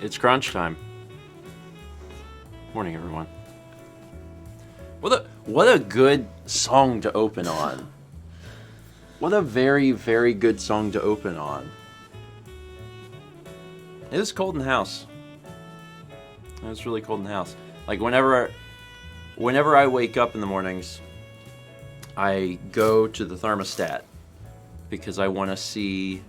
It's crunch time. Morning, everyone. What a good song to open on. What a very, very good song to open on. It was cold in the house. It was really cold in the house. Like whenever I wake up in the mornings, I go to the thermostat because I want to see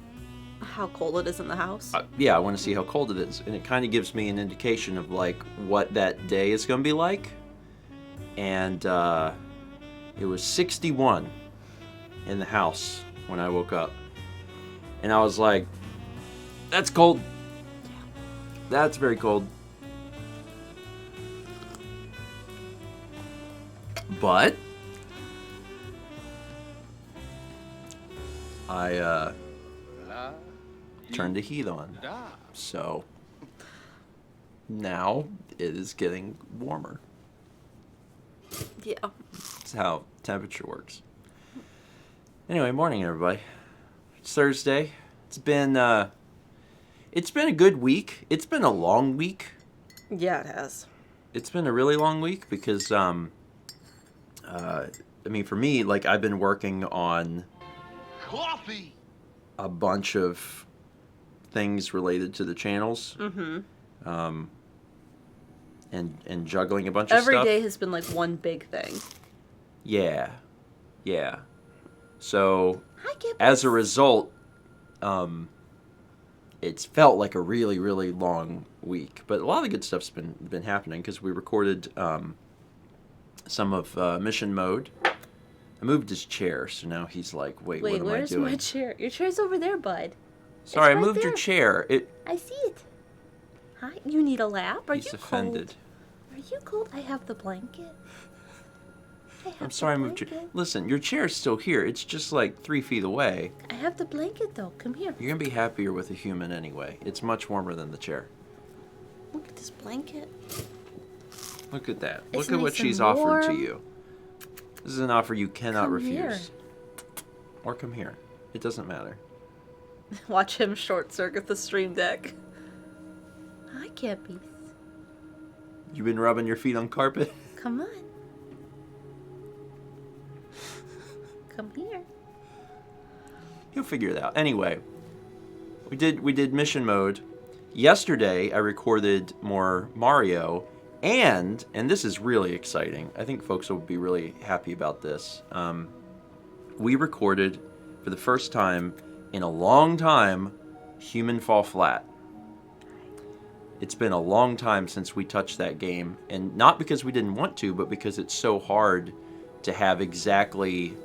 how cold it is in the house. Yeah, I want to see how cold it is, and it kind of gives me an indication of like what that day is going to be like. And it was 61 in the house when I woke up, and I was like, "That's cold. That's very cold." But I turned the heat on, so now it is getting warmer. Yeah. That's how temperature works. Anyway, morning everybody. It's Thursday. It's been a good week. It's been a long week. Yeah, it has. It's been a really long week because I mean, for me, like, I've been working on coffee, a bunch of things related to the channels. Mm-hmm. And juggling a bunch of stuff. Every day has been like one big thing. Yeah. So, as a result, it's felt like a really, really long week. But a lot of the good stuff's been happening because we recorded some of Mission Mode. I moved his chair, so now he's like, wait, what am I doing? Where's my chair? Your chair's over there, bud. Sorry, It's I moved right your there. chair. I see it. Hi, you need a lap? He's offended. Are you cold? I have the blanket. I'm sorry I moved your... Listen, your chair's still here. It's just like 3 feet away. I have the blanket, though. Come here. You're going to be happier with a human anyway. It's much warmer than the chair. Look at this blanket. Look at that. It's Look at what nice she's and offered to warm. you. This is an offer you cannot Come refuse. here. Or come here. It doesn't matter. Watch him short circuit the stream deck. Hi, Cappies. You been rubbing your feet on carpet? Come on. Come here. You'll figure it out. Anyway, we did mission mode. Yesterday, I recorded more Mario, and this is really exciting. I think folks will be really happy about this. We recorded, for the first time in a long time, Human Fall Flat. It's been a long time since we touched that game, and not because we didn't want to, but because it's so hard to have exactly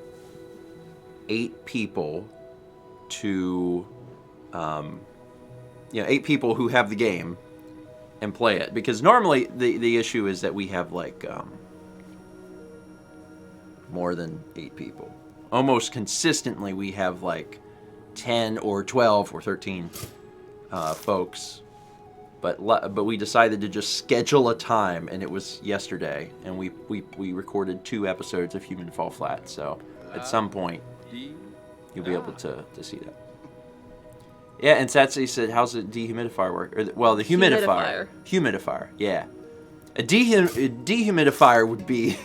8 people to, 8 people who have the game and play it. Because normally the issue is that we have like more than 8 people. Almost consistently we have like 10 or 12 or 13 folks. But we decided to just schedule a time, and it was yesterday, and we recorded 2 episodes of Human Fall Flat. So at some point you'll be able to see that. Yeah, and Satsy said, "How's the dehumidifier work?" The humidifier. Humidifier. Yeah, a dehumidifier would be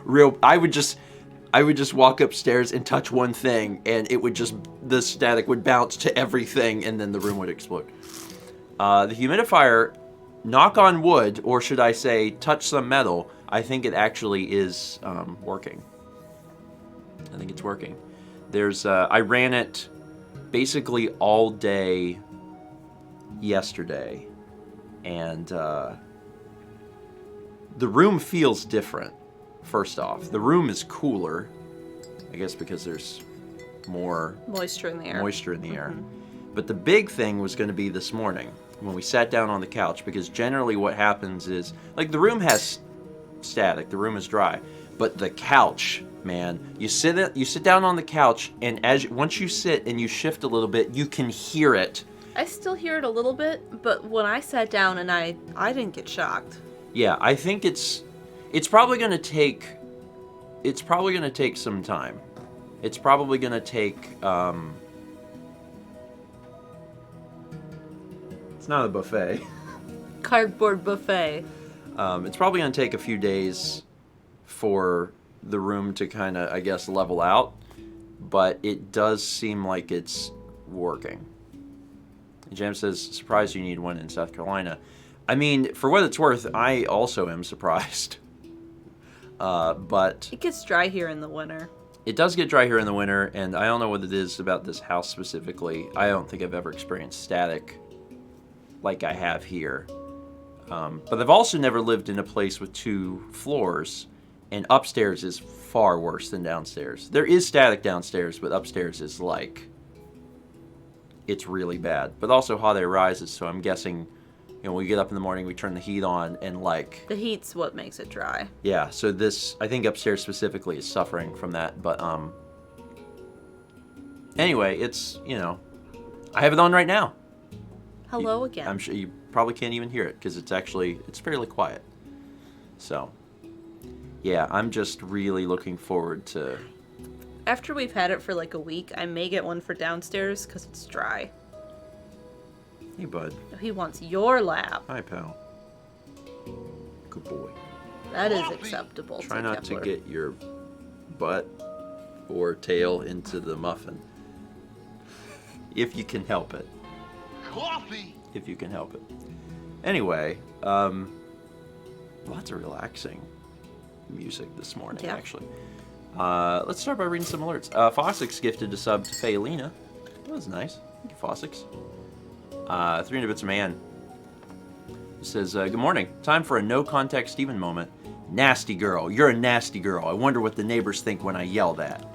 real. I would just walk upstairs and touch one thing, and the static would bounce to everything, and then the room would explode. The humidifier, knock on wood, or should I say, touch some metal, I think it actually is working. I think it's working. I ran it basically all day yesterday, and the room feels different. First off, the room is cooler, I guess because there's more moisture in the air. But the big thing was going to be this morning when we sat down on the couch, because generally what happens is, like, the room has static, the room is dry, but the couch, man, you sit down on the couch, and once you sit and you shift a little bit, you can hear it. I still hear it a little bit, but when I sat down and I didn't get shocked. Yeah, I think it's probably going to take some time. It's probably going to take It's not a buffet. Cardboard buffet. It's probably going to take a few days for the room to kind of, I guess, level out. But it does seem like it's working. Jam says, surprised you need one in South Carolina. I mean, for what it's worth, I also am surprised. But It gets dry here in the winter. it does get dry here in the winter, and I don't know what it is about this house specifically. I don't think I've ever experienced static like I have here. But I've also never lived in a place with 2 floors, and upstairs is far worse than downstairs. There is static downstairs, but upstairs is like, it's really bad. But also hot air rises, so I'm guessing, we get up in the morning, we turn the heat on, and like... The heat's what makes it dry. Yeah, so this, I think upstairs specifically is suffering from that, but, anyway, it's, I have it on right now. Hello again. I'm sure you probably can't even hear it, because it's fairly quiet. So, yeah, I'm just really looking forward to... After we've had it for like a week, I may get one for downstairs because it's dry. Hey, bud. He wants your lap. Hi, pal. Good boy. That is acceptable. Try not to get your butt or tail into the muffin. If you can help it. Coffee. If you can help it. Anyway, lots of relaxing music this morning, actually. Let's start by reading some alerts. Fossix gifted a sub to Faylina. That was nice. Thank you, Fossix. 300 Bits a Man says, good morning. Time for a no-contact Steven moment. Nasty girl. You're a nasty girl. I wonder what the neighbors think when I yell that.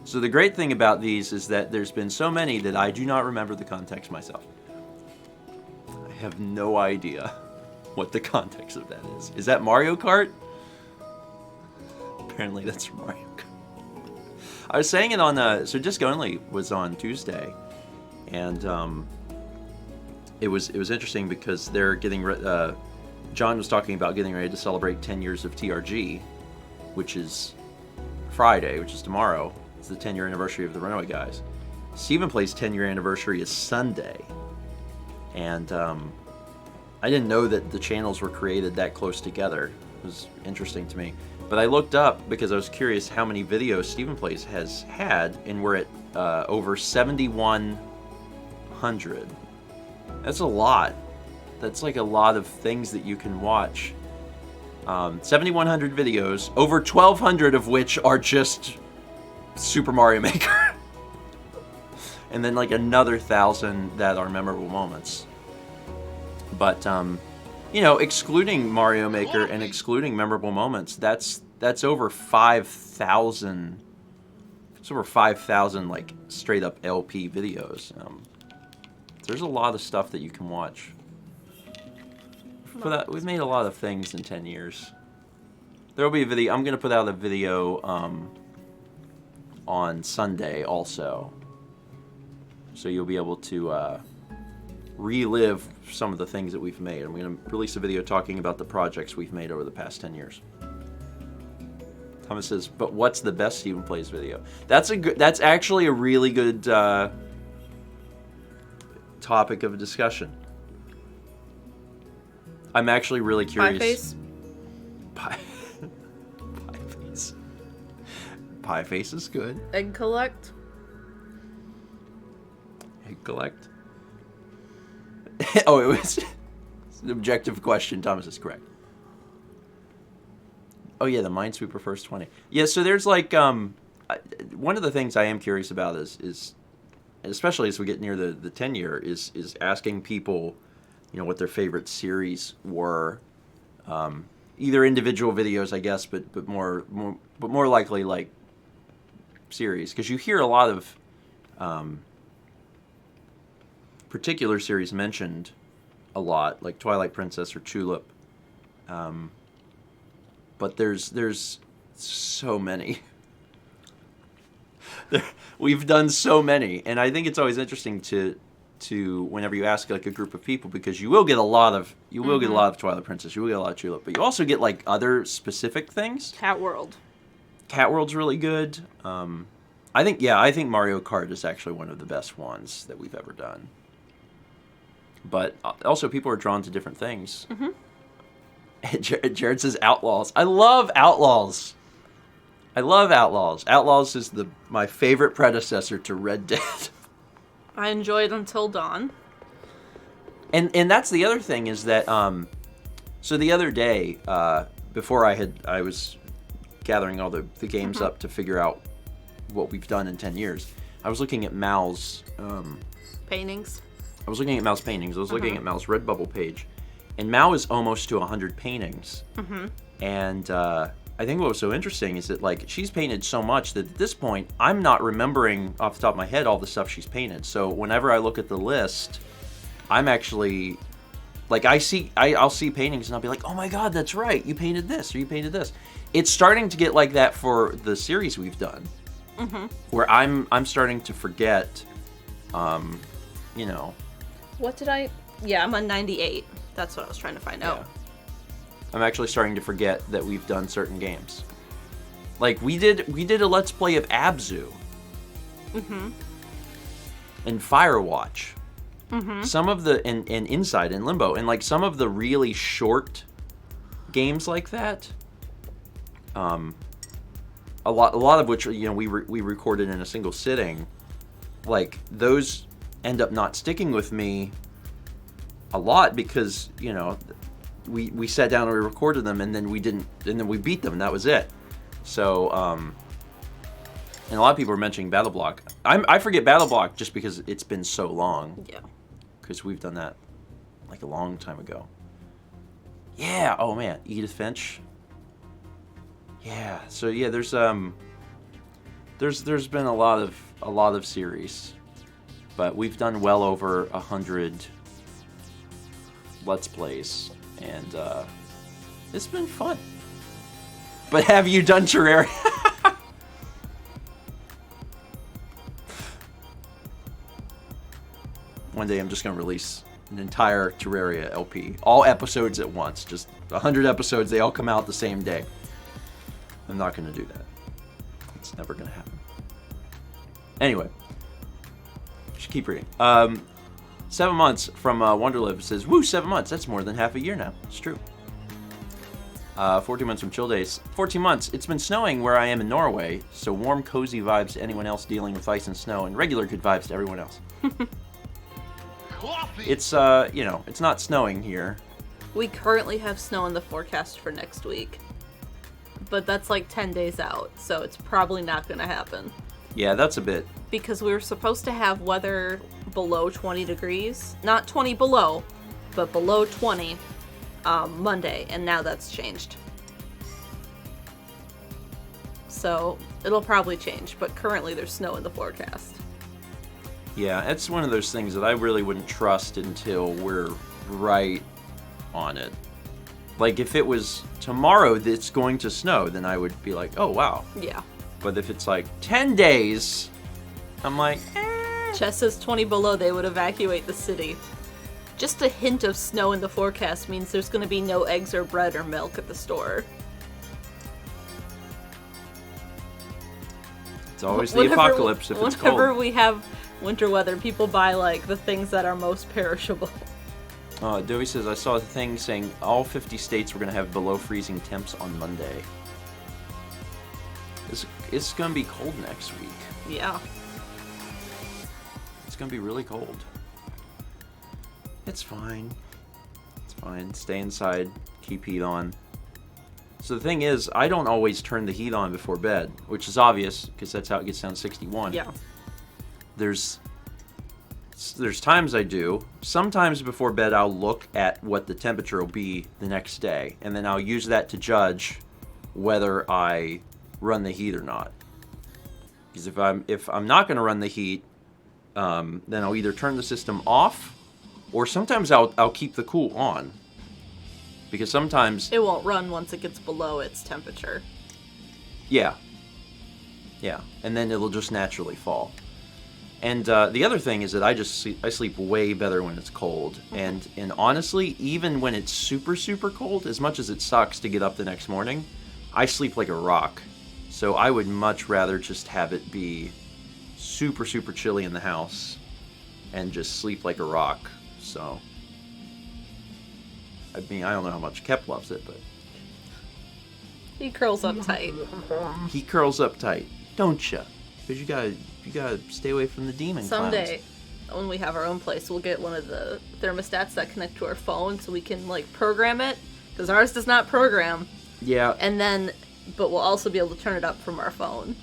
So the great thing about these is that there's been so many that I do not remember the context myself. I have no idea what the context of that is. Is that Mario Kart? Apparently that's from Mario Kart. I was saying it on, so Disc Only was on Tuesday, and it was interesting because they're getting, John was talking about getting ready to celebrate 10 years of TRG, which is Friday, which is tomorrow. It's the 10-year anniversary of the Runaway Guys. Steven Play's 10-year anniversary is Sunday, and I didn't know that the channels were created that close together. It was interesting to me. But I looked up because I was curious how many videos Steven Plays has had, and we're at over 7,100. That's a lot. That's like a lot of things that you can watch. 7,100 videos, over 1,200 of which are just Super Mario Maker. And then like another 1,000 that are memorable moments. But, excluding Mario Maker and excluding memorable moments, that's over 5,000. It's over 5,000 like straight up LP videos. There's a lot of stuff that you can watch. For that, we've made a lot of things in 10 years. There will be a video. I'm gonna put out a video on Sunday also, so you'll be able to relive some of the things that we've made. I'm going to release a video talking about the projects we've made over the past 10 years. Thomas says, but what's the best Steven Plays video? That's actually a really good topic of discussion. I'm actually really curious. Pie face? Pie face. Pie face is good. Egg collect? Egg collect? Oh, it was an objective question. Thomas is correct. Oh yeah, the Minesweeper first 20. Yeah, so there's like one of the things I am curious about is especially as we get near the 10 year is asking people, what their favorite series were. Either individual videos, I guess, but more likely like series, because you hear a lot of particular series mentioned a lot, like Twilight Princess or Tulip, but there's so many. We've done so many, and I think it's always interesting to whenever you ask like a group of people, because you will get a lot of Twilight Princess, you will get a lot of Tulip, but you also get like other specific things. Cat World's really good. I think Mario Kart is actually one of the best ones that we've ever done. But also, people are drawn to different things. Mm-hmm. Jared says Outlaws. I love Outlaws. I love Outlaws. Outlaws is my favorite predecessor to Red Dead. I enjoyed Until Dawn. And that's the other thing is that so the other day before I was gathering all the games up to figure out what we've done in 10 years, I was looking at Mal's Paintings. I was looking at Mal's paintings. I was looking at Mal's Redbubble page, and Mal is almost to 100 paintings. And I think what was so interesting is that like she's painted so much that at this point I'm not remembering off the top of my head all the stuff she's painted. So whenever I look at the list, I'm actually like I'll see paintings and I'll be like, oh my god, that's right, you painted this or you painted this. It's starting to get like that for the series we've done, where I'm starting to forget, you know. What did I? Yeah, I'm on 98. That's what I was trying to find out. I'm actually starting to forget that we've done certain games. Like we did a Let's Play of Abzu. And Firewatch. Some of the and Inside and Limbo and like some of the really short games like that. A lot of which, you know, we recorded in a single sitting. Like those end up not sticking with me a lot because, you know, we sat down and we recorded them and then we we beat them and that was it. So and a lot of people are mentioning Battle Block. I forget Battle Block just because it's been so long. Yeah. Because we've done that like a long time ago. Yeah. Oh man, Edith Finch. Yeah. So yeah, there's been a lot of series, but we've done well over 100 Let's Plays, and it's been fun. But have you done Terraria? One day I'm just going to release an entire Terraria LP. All episodes at once. Just 100 episodes. They all come out the same day. I'm not going to do that. It's never going to happen. Anyway. Should keep reading. 7 months from Wonderlive says, woo, 7 months. That's more than half a year now. It's true. 14 months from Chill Days. 14 months. It's been snowing where I am in Norway, so warm, cozy vibes to anyone else dealing with ice and snow, and regular good vibes to everyone else. Coffee. It's, you know, it's not snowing here. We currently have snow in the forecast for next week. But that's like 10 days out, so it's probably not going to happen. Yeah, that's a bit. Because we were supposed to have weather below 20 degrees. Not 20 below, but below 20 Monday, and now that's changed. So it'll probably change, but currently there's snow in the forecast. Yeah, it's one of those things that I really wouldn't trust until we're right on it. Like, if it was tomorrow that's going to snow, then I would be like, oh, wow. Yeah. But if it's like 10 days, I'm like, eh. Chess says 20 below, they would evacuate the city. Just a hint of snow in the forecast means there's going to be no eggs or bread or milk at the store. It's always the apocalypse if it's cold. Whenever we have winter weather, people buy, like, the things that are most perishable. Dewey says, I saw a thing saying all 50 states were going to have below freezing temps on Monday. It's going to be cold next week. Yeah. It's going to be really cold. It's fine. It's fine. Stay inside. Keep heat on. So the thing is, I don't always turn the heat on before bed, which is obvious because that's how it gets down to 61. Yeah. There's times I do. Sometimes before bed I'll look at what the temperature will be the next day, and then I'll use that to judge whether I run the heat or not. Because if I'm not going to run the heat, then I'll either turn the system off, or sometimes I'll keep the cool on. Because sometimes it won't run once it gets below its temperature. Yeah. Yeah, and then it'll just naturally fall. And the other thing is that I sleep way better when it's cold. And honestly, even when it's super, super cold, as much as it sucks to get up the next morning, I sleep like a rock. So I would much rather just have it be super, super chilly in the house and just sleep like a rock. so. I mean, I don't know how much Kep loves it, but... He curls up tight. He curls up tight, don't ya? Because you gotta stay away from the demon Someday, when we have our own place, we'll get one of the thermostats that connect to our phone so we can, like, program it. Because ours does not program. Yeah. And then, but we'll also be able to turn it up from our phone.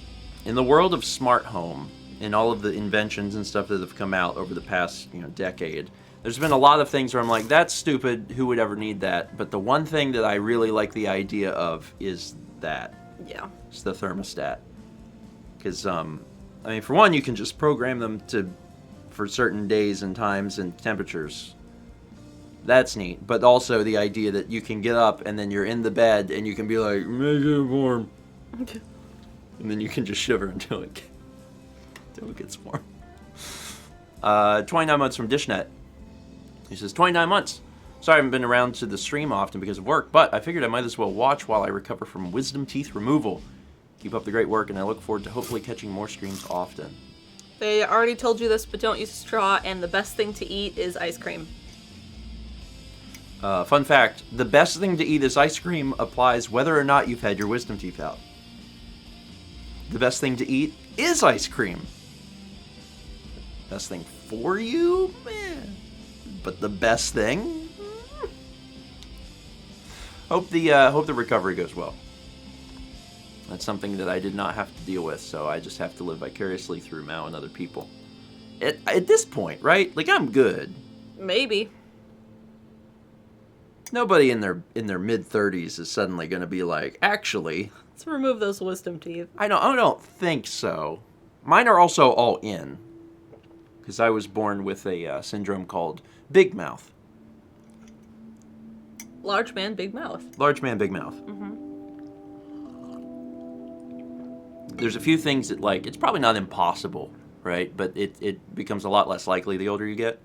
In the world of smart home, and all of the inventions and stuff that have come out over the past, decade, there's been a lot of things where I'm like, that's stupid, who would ever need that? But the one thing that I really like the idea of is that. Yeah. It's the thermostat. Because, for one, you can just program them for certain days and times and temperatures. That's neat. But also the idea that you can get up and then you're in the bed and you can be like, make it warm. Okay. And then you can just shiver until it gets warm. 29 months from Dishnet. He says, 29 months. Sorry I haven't been around to the stream often because of work, but I figured I might as well watch while I recover from wisdom teeth removal. Keep up the great work, and I look forward to hopefully catching more streams often. They already told you this, but don't use a straw, and the best thing to eat is ice cream. Fun fact, the best thing to eat is ice cream applies whether or not you've had your wisdom teeth out. The best thing to eat is ice cream. Best thing for you? But the best thing? Hope the recovery goes well. That's something that I did not have to deal with, so I just have to live vicariously through Mao and other people. At this point, right? Like, I'm good. Maybe. Nobody in their mid-30s is suddenly going to be like, actually... Let's remove those wisdom teeth. I don't think so. Mine are also all in. Because I was born with a syndrome called Big Mouth. Large man, big mouth. Large man, big mouth. Mm-hmm. There's a few things that, like, it's probably not impossible, right? But it becomes a lot less likely the older you get.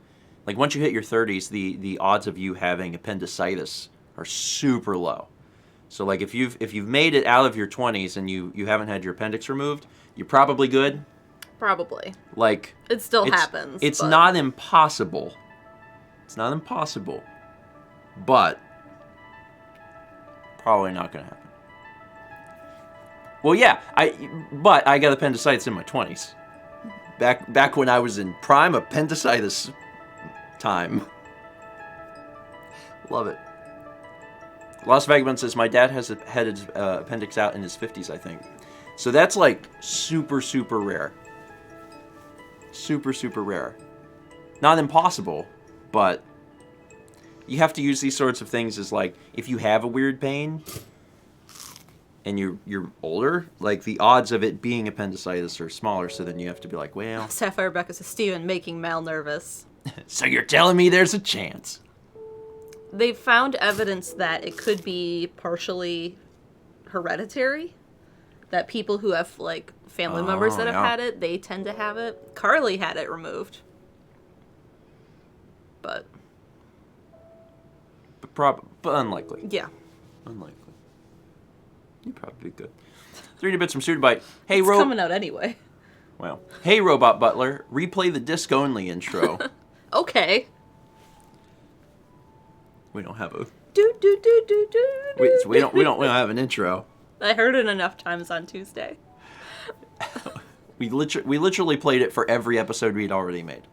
Like, once you hit your 30s, the odds of you having appendicitis are super low. So, like, if you've made it out of your 20s and you haven't had your appendix removed, you're probably good. Probably. Like... It still happens. It's but... not impossible. It's not impossible. But... probably not going to happen. Well, yeah, but I got appendicitis in my 20s. Back when I was in prime appendicitis time. Love it. Lost Vagabond says, my dad had his appendix out in his 50s, I think. So that's, like, super, super rare. Super, super rare. Not impossible, but you have to use these sorts of things as, like, if you have a weird pain and you're older, like, the odds of it being appendicitis are smaller, so then you have to be like, well... Sapphire Becca says, Steven, making Mal nervous. So you're telling me there's a chance? They found evidence that it could be partially hereditary. That people who have, like, family members that have had it, they tend to have it. Carly had it removed. But unlikely. Yeah. Unlikely. You'd probably be good. 3D bits from Sudabite. Hey, it's coming out anyway. Well, hey, Robot Butler, replay the disc-only intro. Okay. We don't have a... We don't have an intro. I heard it enough times on Tuesday. We literally played it for every episode we'd already made.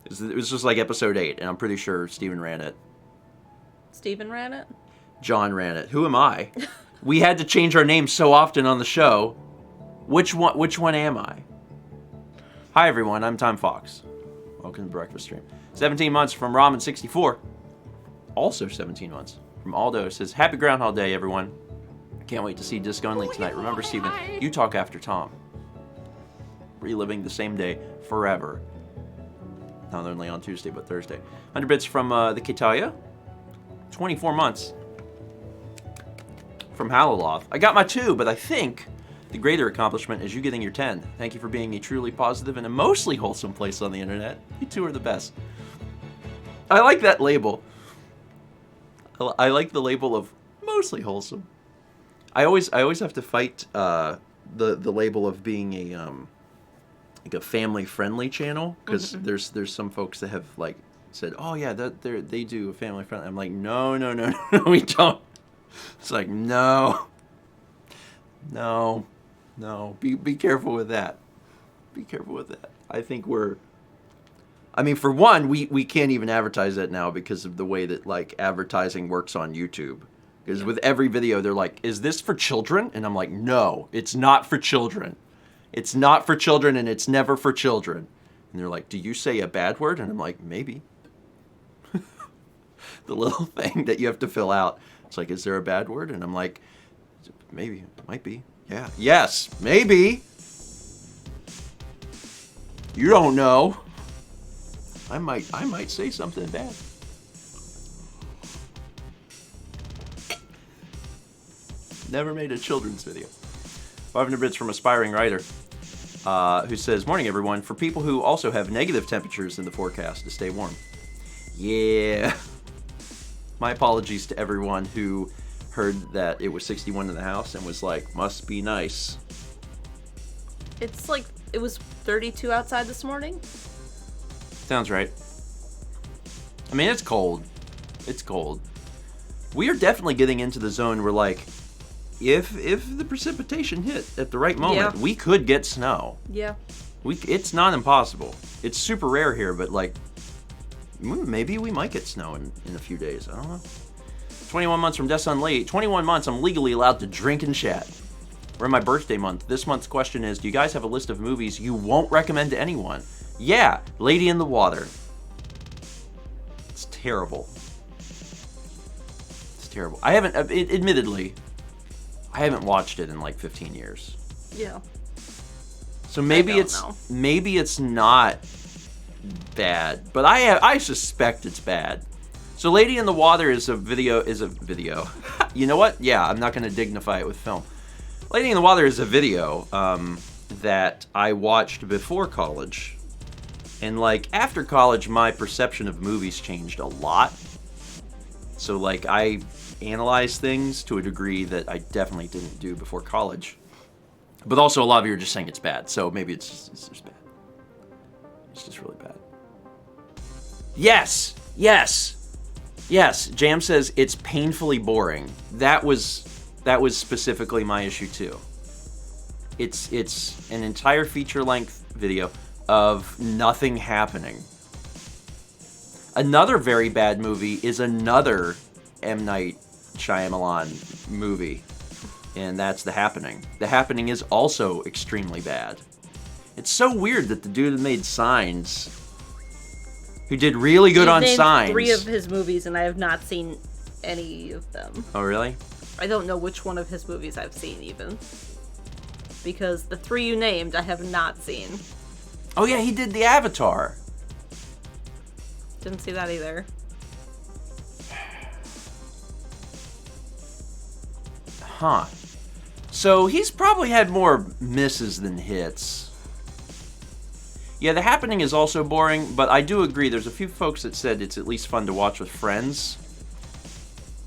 It was just like episode 8, and I'm pretty sure Steven ran it. Steven ran it? John ran it. Who am I? We had to change our names so often on the show. Which one am I? Hi everyone, I'm Tom Fox. Welcome to Breakfast Stream. 17 months from Ramen64. Also 17 months from Aldo. Says, happy Groundhog Day, everyone. Can't wait to see Disc Only tonight. Remember, Steven, you talk after Tom. Reliving the same day forever. Not only on Tuesday, but Thursday. 100 bits from the Kitalia. 24 months from Halaloth. I got my 2, but I think the greater accomplishment is you getting your 10. Thank you for being a truly positive and a mostly wholesome place on the internet. You two are the best. I like that label. I like the label of mostly wholesome. I always have to fight the label of being a like a family friendly channel, because there's some folks that have like said, "Oh yeah, they do family friendly." I'm like, no, we don't. It's like, no. Be careful with that. Be careful with that. I think for one, we can't even advertise that now because of the way that like advertising works on YouTube. Because with every video, they're like, "Is this for children?" And I'm like, "No, it's not for children. It's not for children, and it's never for children." And they're like, "Do you say a bad word?" And I'm like, "Maybe." The little thing that you have to fill out. It's like, "Is there a bad word?" And I'm like, "Maybe. It might be. Yeah. Yes. Maybe. You don't know. I might say something bad." Never made a children's video. 500 bits from aspiring writer who says, "Morning, everyone. For people who also have negative temperatures in the forecast to stay warm." Yeah. My apologies to everyone who heard that it was 61 in the house and was like, "Must be nice." It's like, it was 32 outside this morning. Sounds right. I mean, it's cold. It's cold. We are definitely getting into the zone where, like, if the precipitation hit at the right moment, we could get snow. Yeah. It's not impossible. It's super rare here, but, like, maybe we might get snow in a few days. I don't know. 21 months from Desun Lee. 21 months, I'm legally allowed to drink and chat. We're in my birthday month. This month's question is, do you guys have a list of movies you won't recommend to anyone? Yeah, Lady in the Water. It's terrible. It's terrible. I haven't, admittedly, I haven't watched it in like 15 years. Yeah. So maybe it's not bad, but I suspect it's bad. So Lady in the Water is a video. You know what? Yeah, I'm not going to dignify it with film. Lady in the Water is a video that I watched before college. And like after college, my perception of movies changed a lot. So like I analyze things to a degree that I definitely didn't do before college. But also a lot of you are just saying it's bad. So maybe it's just bad. It's just really bad. Yes. Jam says it's painfully boring. That was specifically my issue too. It's an entire feature-length video of nothing happening. Another very bad movie is another M. Night Shyamalan movie, and that's The Happening. The Happening is also extremely bad. It's so weird that the dude that made Signs, who did really good on Signs... 3 of his movies, and I have not seen any of them. Oh, really? I don't know which one of his movies I've seen, even. Because the 3 you named, I have not seen. Oh, yeah, he did The Avatar. Didn't see that either. Huh. So he's probably had more misses than hits. Yeah, The Happening is also boring, but I do agree. There's a few folks that said it's at least fun to watch with friends.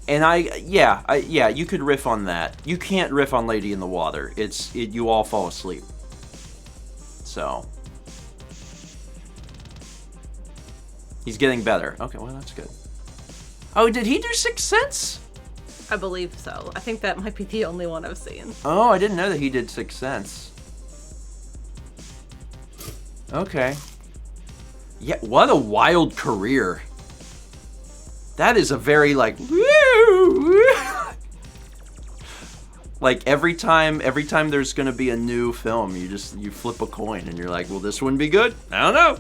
And you could riff on that. You can't riff on Lady in the Water. You all fall asleep. So. He's getting better. Okay, well, that's good. Oh, did he do Sixth Sense? I believe so. I think that might be the only one I've seen. Oh, I didn't know that he did Sixth Sense. Okay. Yeah, what a wild career. That is a very, like, like every time there's gonna be a new film, you flip a coin and you're like, will this one be good? I don't know.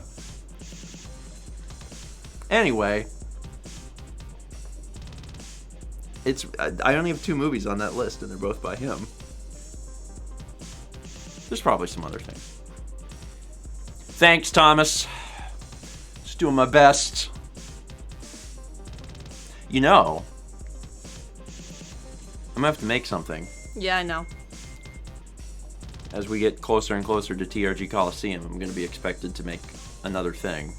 Anyway, I only have 2 movies on that list, and they're both by him. There's probably some other things. Thanks, Thomas. Just doing my best. You know, I'm gonna have to make something. Yeah, I know. As we get closer and closer to TRG Coliseum, I'm gonna be expected to make another thing.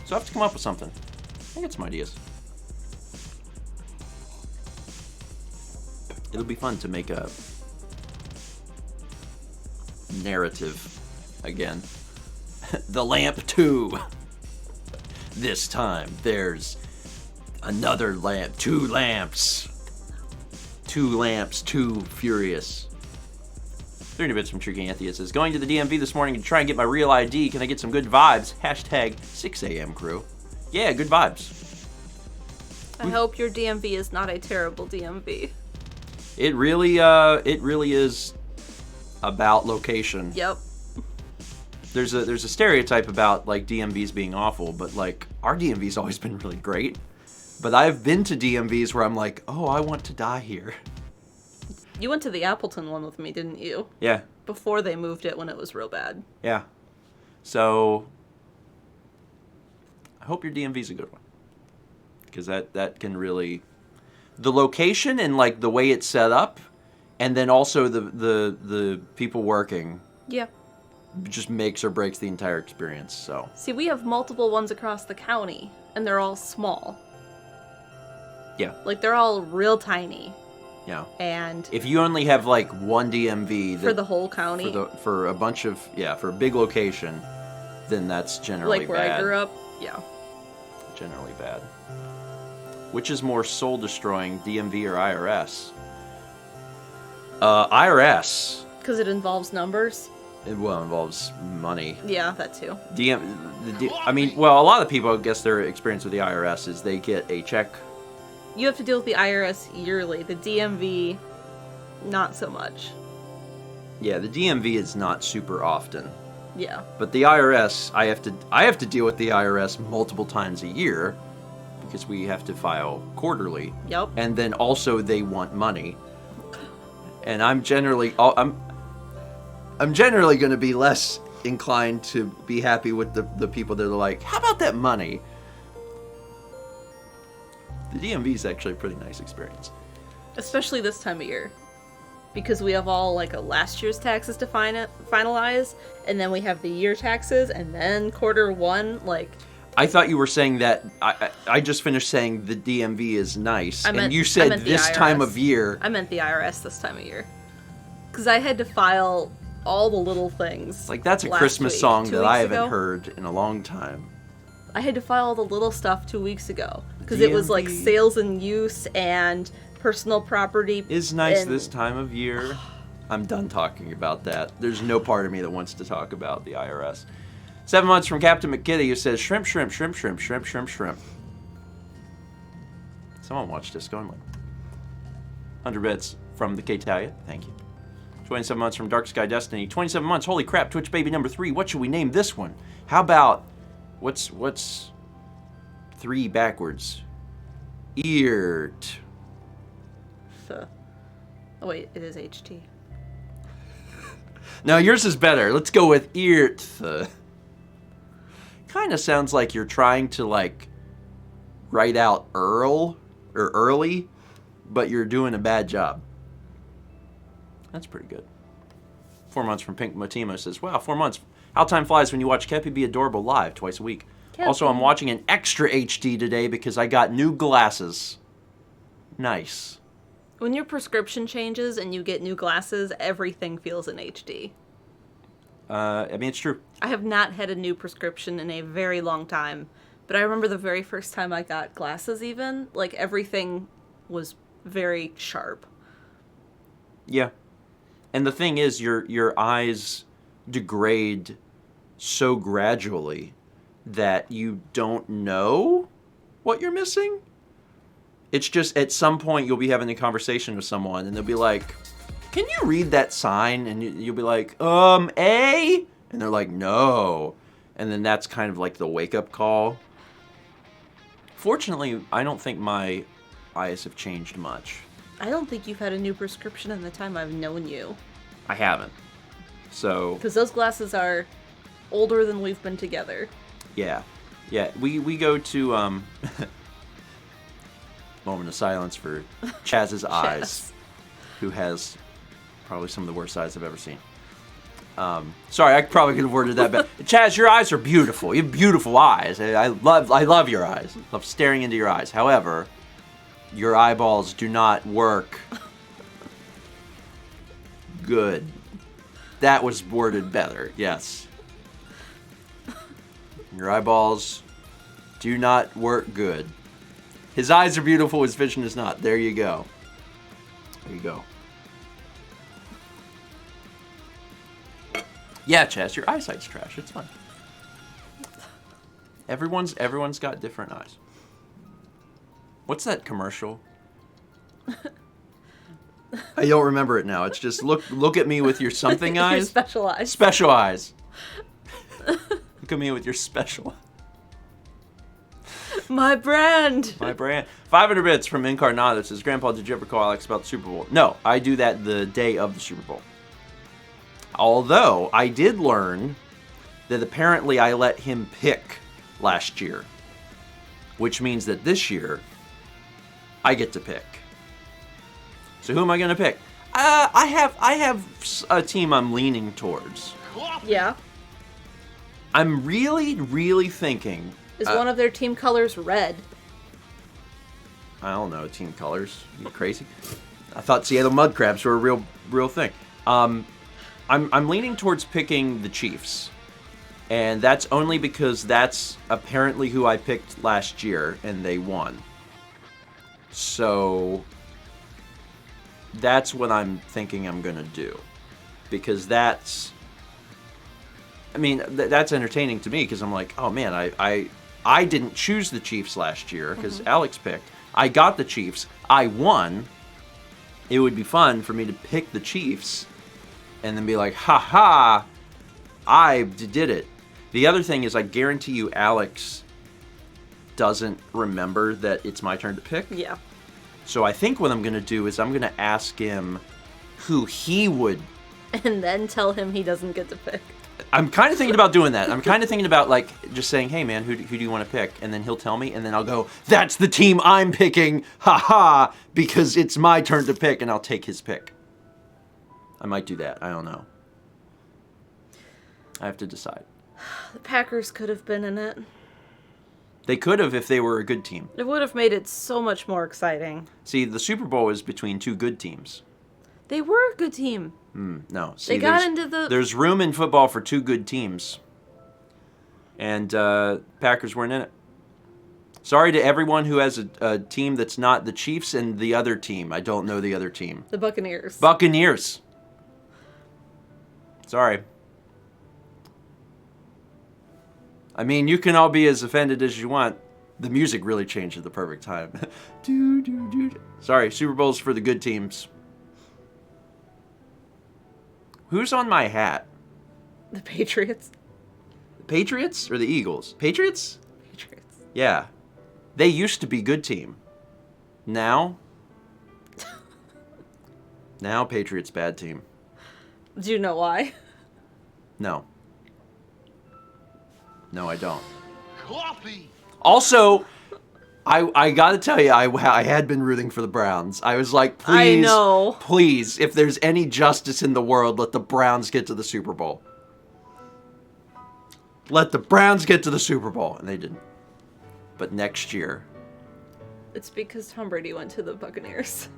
So I have to come up with something. I get some ideas. It'll be fun to make a narrative again. The Lamp 2. This time, there's another lamp. 2 lamps. 2 lamps, 2 furious. 30 bits from True King Anthea says, going to the DMV this morning to try and get my real ID. Can I get some good vibes? Hashtag 6am crew. Yeah, good vibes. I hope your DMV is not a terrible DMV. It really is about location. Yep. There's a stereotype about like DMVs being awful, but like our DMV's always been really great. But I've been to DMVs where I'm like, oh, I want to die here. You went to the Appleton one with me, didn't you? Yeah. Before they moved it when it was real bad. Yeah. So I hope your DMV's a good one. Because that can really, the location and like the way it's set up, and then also the people working. Yeah. Just makes or breaks the entire experience. So see, we have multiple ones across the county, and they're all small. yeah. Like they're all real tiny. Yeah. And if you only have like one DMV for the whole county, for a bunch of for a big location, then that's generally like where bad. I grew up, yeah. Generally bad. Which is more soul destroying, DMV or IRS? IRS. Because it involves numbers. It involves money. Yeah, that too. I mean, well, a lot of people, I guess their experience with the IRS is they get a check. You have to deal with the IRS yearly. The DMV, not so much. Yeah, the DMV is not super often. Yeah. But the IRS, I have to deal with the IRS multiple times a year because we have to file quarterly. Yep. And then also they want money. And I'm generally going to be less inclined to be happy with the people that are like, how about that money? The DMV is actually a pretty nice experience. Especially this time of year. Because we have all, like, a last year's taxes to finalize, and then we have the year taxes, and then quarter one, like... I thought you were saying that... I just finished saying the DMV is nice, and you said this time of year... I meant the IRS this time of year. Because I had to file all the little things. Like, that's a Christmas song that I haven't heard in a long time. I had to file all the little stuff 2 weeks ago. Because it was, like, sales and use and... personal property is nice this time of year. I'm done talking about that. There's no part of me that wants to talk about the IRS. 7 months from Captain McKitty, who says shrimp, shrimp, shrimp, shrimp, shrimp, shrimp, shrimp. Someone watched this going like 100 bits from the K-Talia. Thank you. 27 months from Dark Sky Destiny. 27 months. Holy crap! Twitch baby number 3. What should we name this one? How about what's 3 backwards? Eart. Oh wait, it is HT. No, yours is better. Let's go with Earth. Kind of sounds like you're trying to like write out Earl or early, but you're doing a bad job. That's pretty good. 4 months from Pink Motimo says, wow, 4 months. How time flies when you watch Kepi be adorable live twice a week. Also, I'm watching an extra HD today because I got new glasses. Nice. When your prescription changes and you get new glasses, everything feels in HD. I mean, it's true. I have not had a new prescription in a very long time, but I remember the very first time I got glasses even, like everything was very sharp. Yeah. And the thing is, your eyes degrade so gradually that you don't know what you're missing. It's just at some point you'll be having a conversation with someone and they'll be like, can you read that sign? And you'll be like, A? And they're like, no. And then that's kind of like the wake-up call. Fortunately, I don't think my eyes have changed much. I don't think you've had a new prescription in the time I've known you. I haven't. So... because those glasses are older than we've been together. Yeah. Yeah, we go to... moment of silence for Chaz's eyes, who has probably some of the worst eyes I've ever seen. Sorry, I probably could have worded that better. Chaz, your eyes are beautiful. You have beautiful eyes. I love your eyes. I love staring into your eyes. However, your eyeballs do not work good. That was worded better. Yes. Your eyeballs do not work good. His eyes are beautiful, his vision is not. There you go. There you go. Yeah, Chess, your eyesight's trash. It's fine. Everyone's got different eyes. What's that commercial? I don't remember it now. It's just look at me with your something eyes. Your special eyes. Special eyes. Look at me with your special. My brand. My brand. 500 bits from Incarnata says, Grandpa, did you ever call Alex about the Super Bowl? No, I do that the day of the Super Bowl. Although I did learn that apparently I let him pick last year, which means that this year I get to pick. So who am I going to pick? I have a team I'm leaning towards. Yeah. I'm really thinking. Is one of their team colors red? I don't know, team colors. You crazy? I thought Seattle Mud Crabs were a real thing. I'm leaning towards picking the Chiefs. And that's only because that's apparently who I picked last year, and they won. So that's what I'm thinking I'm going to do. Because that's... I mean, that's entertaining to me, because I'm like, oh man, I didn't choose the Chiefs last year, because Alex picked. I got the Chiefs. I won. It would be fun for me to pick the Chiefs, and then be like, ha, I did it. The other thing is, I guarantee you Alex doesn't remember that it's my turn to pick. Yeah. So I think what I'm going to do is I'm going to ask him who he would... And then tell him he doesn't get to pick. I'm kind of thinking about doing that. I'm kind of thinking about, like, just saying, hey, man, who do you want to pick? And then he'll tell me, and then I'll go, that's the team I'm picking, ha, because it's my turn to pick, and I'll take his pick. I might do that. I don't know. I have to decide. The Packers could have been in it. They could have if they were a good team. It would have made it so much more exciting. See, the Super Bowl is between two good teams. They were a good team. No. See, They got into the... There's room in football for two good teams. And Packers weren't in it. Sorry to everyone who has a team that's not the Chiefs and the other team. I don't know the other team. The Buccaneers. Buccaneers. Sorry. I mean, you can all be as offended as you want. The music really changed at the perfect time. Sorry, Super Bowl's for the good teams. Who's on my hat? The Patriots. The Patriots or the Eagles? Patriots? Patriots. Yeah. They used to be good team. Now? Now Patriots bad team. Do you know why? No. No, I don't. Coffee. Also, I gotta tell you, I had been rooting for the Browns. I was like, please, I know. Please, if there's any justice in the world, let the Browns get to the Super Bowl. Let the Browns get to the Super Bowl. And they didn't. But next year. It's because Tom Brady went to the Buccaneers.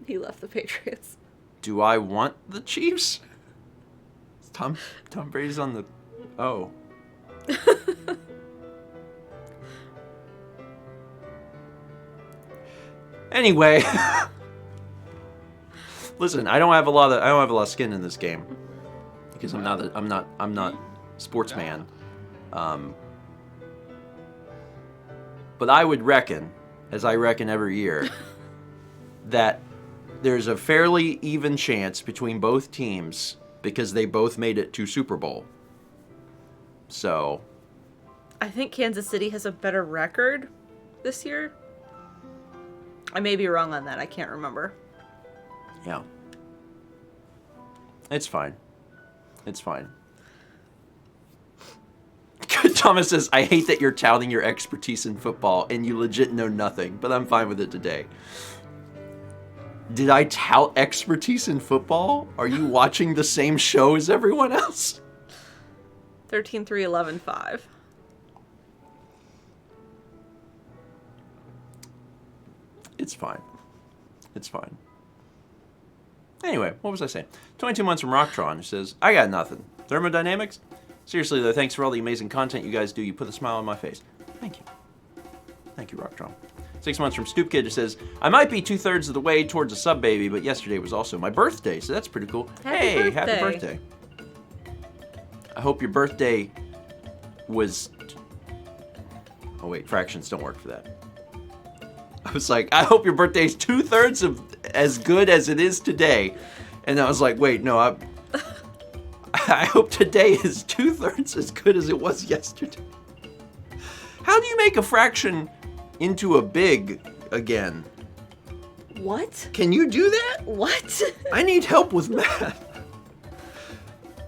He left the Patriots. Do I want the Chiefs? Tom Brady's on the... Oh. Anyway. Listen, I don't have a lot of skin in this game. Because I'm not sportsman. But I would reckon, as I reckon every year, that there's a fairly even chance between both teams because they both made it to Super Bowl. So, I think Kansas City has a better record this year. I may be wrong on that. I can't remember. yeah. It's fine. It's fine. Thomas says, I hate that you're touting your expertise in football and you legit know nothing, but I'm fine with it today. Did I tout expertise in football? Are you watching the same show as everyone else? 13-3-11-5. It's fine. It's fine. Anyway, what was I saying? 22 months from Rocktron, who says, I got nothing. Thermodynamics? Seriously, though, thanks for all the amazing content you guys do. You put a smile on my face. Thank you. Thank you, Rocktron. 6 months from Stoop Kid, who says, I might be 2/3 of the way towards a sub baby, but yesterday was also my birthday, so that's pretty cool. Happy Happy birthday. I hope your birthday was... Oh, wait, fractions don't work for that. I was like, I hope your birthday is 2/3 of as good as it is today. And I was like, wait, no, I hope today is 2/3 as good as it was yesterday. How do you make a fraction into a big again? What? Can you do that? What? I need help with math.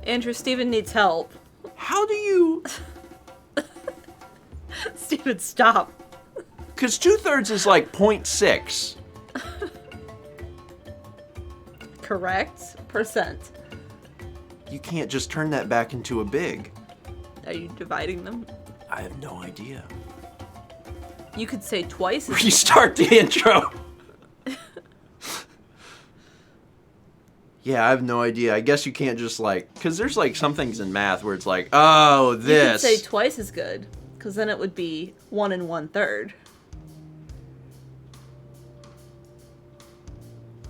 Andrew, Steven needs help. How do you... Steven, stop. Because 2/3 is like 0.6. Correct. Percent. You can't just turn that back into a big. Are you dividing them? I have no idea. You could say twice as... Restart the intro. Yeah, I have no idea. I guess you can't just like... Because there's like some things in math where it's like, oh, this. You could say twice as good. Because then it would be 1 1/3.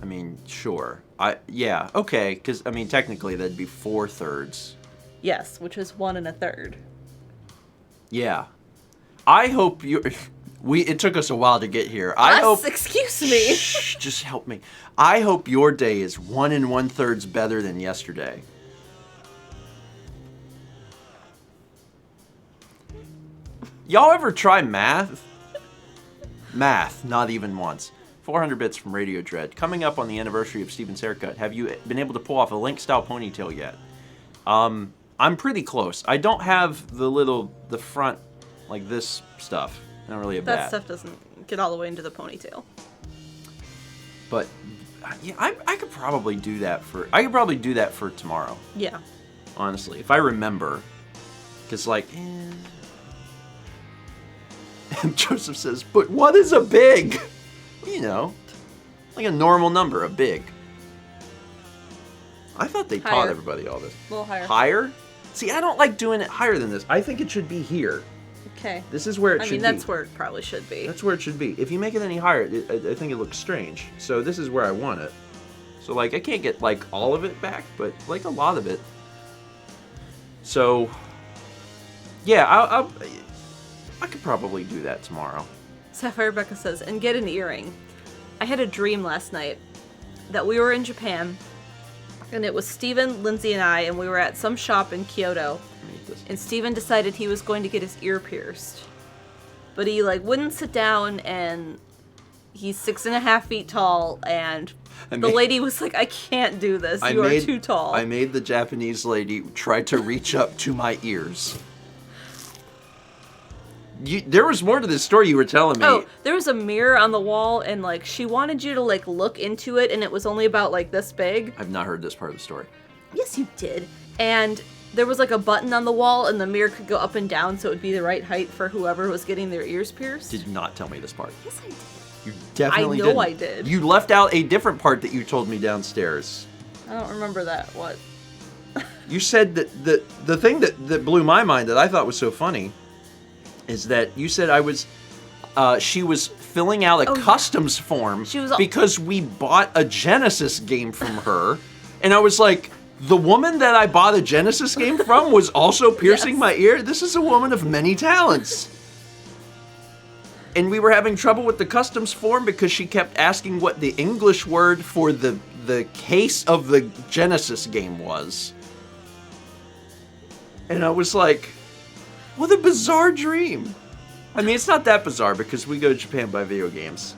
I mean, sure. Yeah, okay. Because, I mean, technically that'd be 4/3. Yes, which is 1 1/3. Yeah. I hope you... It took us a while to get here. I hope... Excuse me. Shh, just help me. I hope your day is 1 1/3 better than yesterday. Y'all ever try math? Math, not even once. 400 bits from Radio Dread. Coming up on the anniversary of Steven's haircut, have you been able to pull off a Link-style ponytail yet? I'm pretty close. I don't have the front, like this stuff. I don't really have that. That stuff doesn't get all the way into the ponytail. But yeah, I could probably do that for tomorrow. Yeah. Honestly, if I remember, because like, and Joseph says, but what is a big? You know, like a normal number, a big. I thought they taught everybody all this. A little higher. Higher? See, I don't like doing it higher than this. I think it should be here. Okay. This is where it should be. I mean, that's where it probably should be. That's where it should be. If you make it any higher, I think it looks strange. So this is where I want it. So, like, I can't get, like, all of it back, but, like, a lot of it. So, yeah, I could probably do that tomorrow. Sapphire Rebecca says, and get an earring. I had a dream last night that we were in Japan, and it was Steven, Lindsay, and I, and we were at some shop in Kyoto. And Steven decided he was going to get his ear pierced. But he, like, wouldn't sit down, and he's 6.5 feet tall, and the lady was like, I can't do this. You are too tall. I made the Japanese lady try to reach up to my ears. There was more to this story you were telling me. Oh, there was a mirror on the wall, and, like, she wanted you to, like, look into it, and it was only about, like, this big. I've not heard this part of the story. Yes, you did. And there was, like, a button on the wall, and the mirror could go up and down, so it would be the right height for whoever was getting their ears pierced. Did not tell me this part. Yes, I did. You definitely I know didn't. I did. You left out a different part that you told me downstairs. I don't remember that. What? You said that the thing that blew my mind that I thought was so funny is that you said she was filling out a customs form because we bought a Genesis game from her, and I was like, the woman that I bought a Genesis game from was also piercing my ear? This is a woman of many talents. And we were having trouble with the customs form because she kept asking what the English word for the case of the Genesis game was. And I was like, what a bizarre dream. I mean, it's not that bizarre because we go to Japan and buy video games.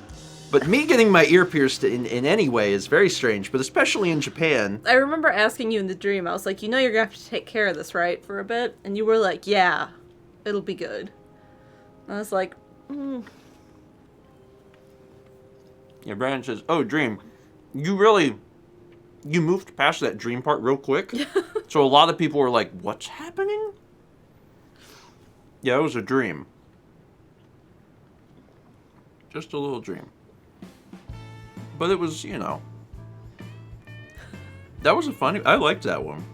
But me getting my ear pierced in any way is very strange, but especially in Japan. I remember asking you in the dream, I was like, you know you're going to have to take care of this, right, for a bit? And you were like, yeah, it'll be good. And I was like, Yeah, Brandon says, oh, dream. You moved past that dream part real quick. So a lot of people were like, what's happening? Yeah, it was a dream. Just a little dream. But it was, you know. That was a funny. I liked that one.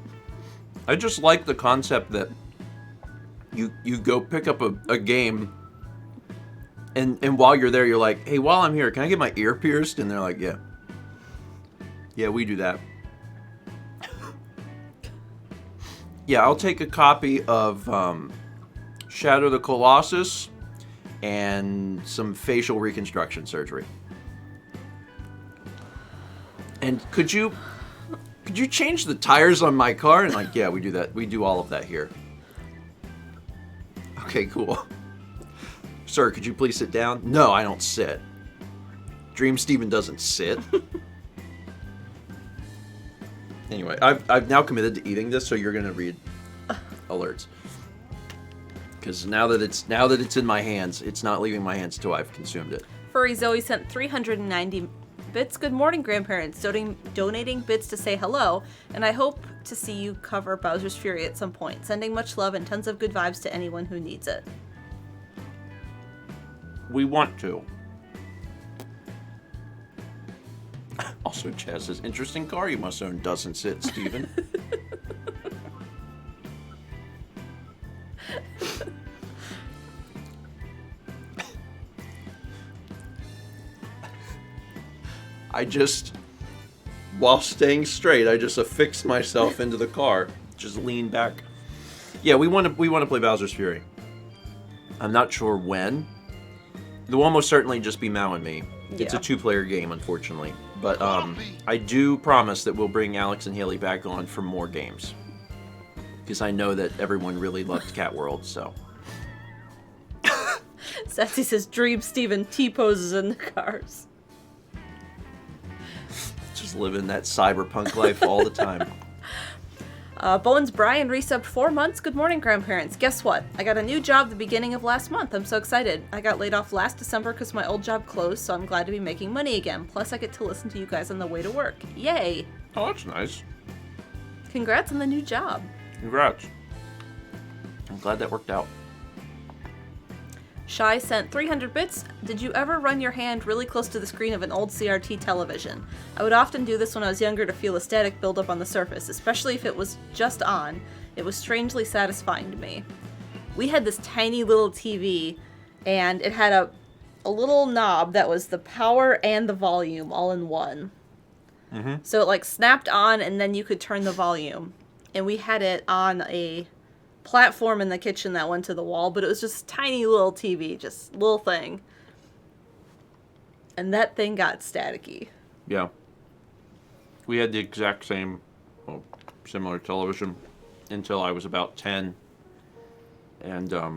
I just like the concept that you go pick up a game, and while you're there, you're like, hey, while I'm here, can I get my ear pierced? And they're like, yeah. Yeah, we do that. Yeah, I'll take a copy of Shadow of the Colossus and some facial reconstruction surgery. And could you change the tires on my car? And like, yeah, we do that. We do all of that here. Okay, cool. Sir, could you please sit down? No, I don't sit. Dream Steven doesn't sit. Anyway, I've now committed to eating this, so you're gonna read alerts. Because now that it's in my hands, it's not leaving my hands till I've consumed it. Furry Zoe sent 390 bits. Good morning, grandparents. Donating bits to say hello, and I hope to see you cover Bowser's Fury at some point. Sending much love and tons of good vibes to anyone who needs it. We want to. Also, Chaz says, interesting car you must own. Doesn't sit, Steven. While staying straight, I just affixed myself into the car. Just lean back. Yeah, we want to play Bowser's Fury. I'm not sure when. There will almost certainly just be Mao and me. It's a 2-player game, unfortunately. But I do promise that we'll bring Alex and Haley back on for more games. Because I know that everyone really loved Cat World, so. Sassy says, Dream Steven T-poses in the cars. Just living that cyberpunk life all the time. Bowen's Brian resubbed 4 months. Good morning, grandparents. Guess what? I got a new job the beginning of last month. I'm so excited. I got laid off last December because my old job closed, so I'm glad to be making money again. Plus, I get to listen to you guys on the way to work. Yay! Oh, that's nice. Congrats on the new job. Congrats. I'm glad that worked out. Shy sent 300 bits. Did you ever run your hand really close to the screen of an old CRT television? I would often do this when I was younger to feel a static buildup on the surface, especially if it was just on. It was strangely satisfying to me. We had this tiny little TV, and it had a little knob that was the power and the volume all in one. Mm-hmm. So it like snapped on, and then you could turn the volume. And we had it on a platform in the kitchen that went to the wall, but it was just a tiny little TV, just little thing. And that thing got staticky. Yeah. We had the exact same, similar television until I was about 10. And, I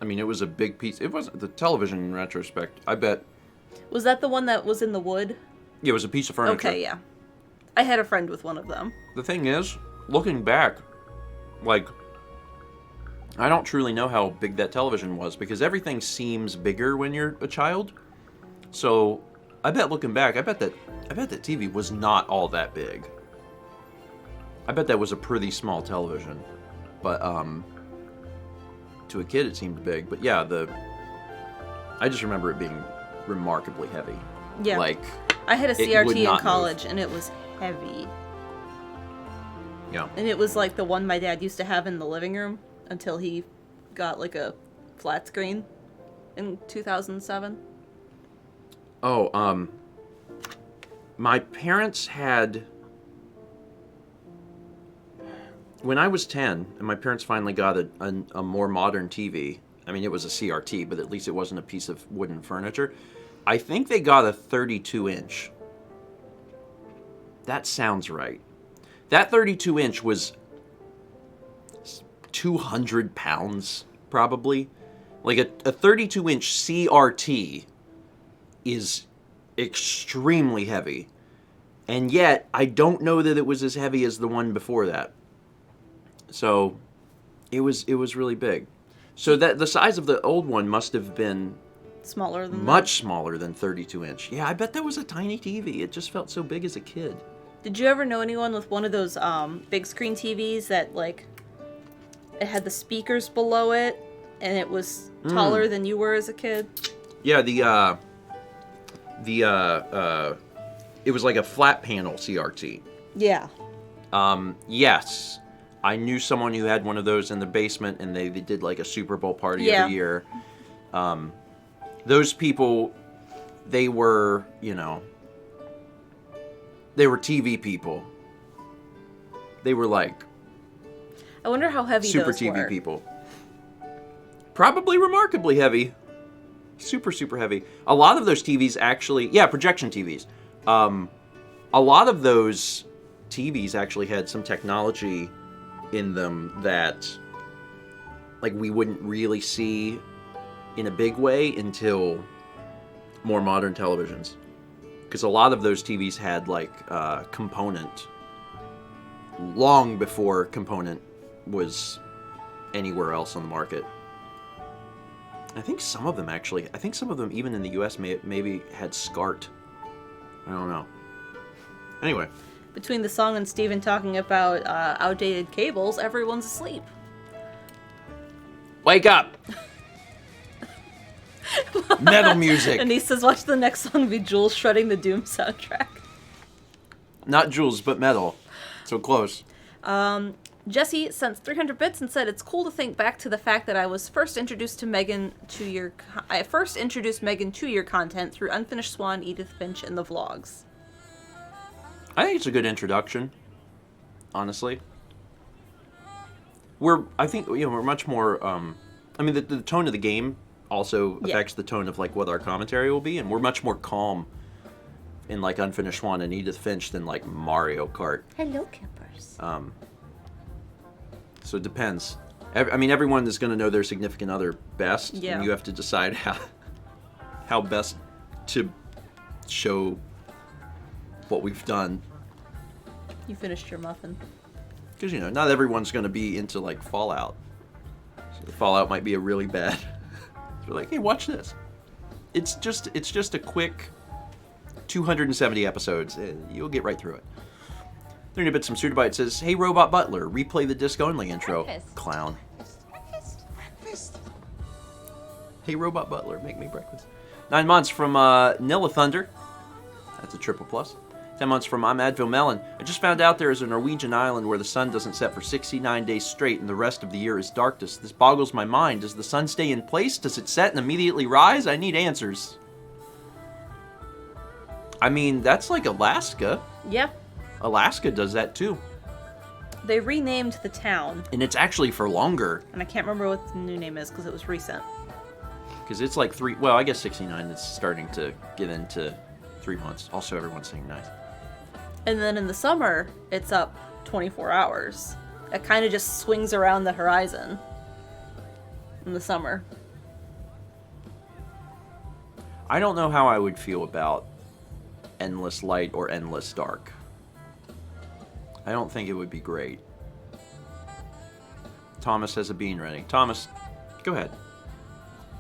mean, it was a big piece. It wasn't the television in retrospect. I bet. Was that the one that was in the wood? Yeah, it was a piece of furniture. Okay, yeah. I had a friend with one of them. The thing is, looking back, like, I don't truly know how big that television was because everything seems bigger when you're a child. So, I bet looking back, I bet that TV was not all that big. I bet that was a pretty small television. But to a kid it seemed big. But yeah, I just remember it being remarkably heavy. Yeah. Like, I had a CRT in college and it was heavy. Yeah. And it was like the one my dad used to have in the living room until he got like a flat screen in 2007. Oh, my parents had, when I was 10 and my parents finally got a more modern TV, I mean it was a CRT, but at least it wasn't a piece of wooden furniture, I think they got a 32-inch. That sounds right. That 32-inch was 200 pounds, probably. Like, a 32-inch CRT is extremely heavy. And yet, I don't know that it was as heavy as the one before that. So, it was really big. So, that the size of the old one must have been smaller than much smaller than 32-inch. Yeah, I bet that was a tiny TV. It just felt so big as a kid. Did you ever know anyone with one of those big screen TVs that, like, it had the speakers below it, and it was taller than you were as a kid? Yeah, it was like a flat panel CRT. Yeah. Yes. I knew someone who had one of those in the basement, and they did like a Super Bowl party every year. Those people, they were, they were TV people. They were like I wonder how heavy super those TV were. people. Probably remarkably heavy. Super, super heavy. A lot of those TVs actually, projection TVs. A lot of those TVs actually had some technology in them that, like, we wouldn't really see in a big way until more modern televisions. Because a lot of those TVs had, like, component long before component was anywhere else on the market. I think some of them even in the US maybe had SCART. I don't know. Anyway. Between the song and Steven talking about outdated cables, everyone's asleep. Wake up! Metal music. And he says, watch the next song be Jules shredding the Doom soundtrack. Not Jules, but metal. So close. Jesse sent 300 bits and said, it's cool to think back to the fact that I was first introduced to Megan to your content through Unfinished Swan, Edith Finch, and the vlogs. I think it's a good introduction, honestly. We're much more, the tone of the game also affects the tone of, like, what our commentary will be, and we're much more calm in, like, Unfinished Swan and Edith Finch than, like, Mario Kart. Hello, campers. So it depends. Everyone is going to know their significant other best, and you have to decide how best to show what we've done. You finished your muffin. Because, not everyone's going to be into, like, Fallout. So Fallout might be a really bad... So like, hey, watch this. It's just a quick 270 episodes. You'll get right through it. 30 bits from Sudabite says, hey, Robot Butler, replay the disc-only intro. Breakfast. Clown. Breakfast. Hey, Robot Butler, make me breakfast. 9 months from Nilla Thunder. That's a triple plus. 10 months from I'm Advil Melon. I just found out there is a Norwegian island where the sun doesn't set for 69 days straight and the rest of the year is darkness. This boggles my mind. Does the sun stay in place? Does it set and immediately rise? I need answers. That's like Alaska. Yeah. Alaska does that too. They renamed the town. And it's actually for longer. And I can't remember what the new name is because it was recent. Because it's like I guess 69 is starting to get into 3 months. Also, everyone's saying nice. And then in the summer, it's up 24 hours. It kind of just swings around the horizon in the summer. I don't know how I would feel about endless light or endless dark. I don't think it would be great. Thomas has a bean ready. Thomas, go ahead.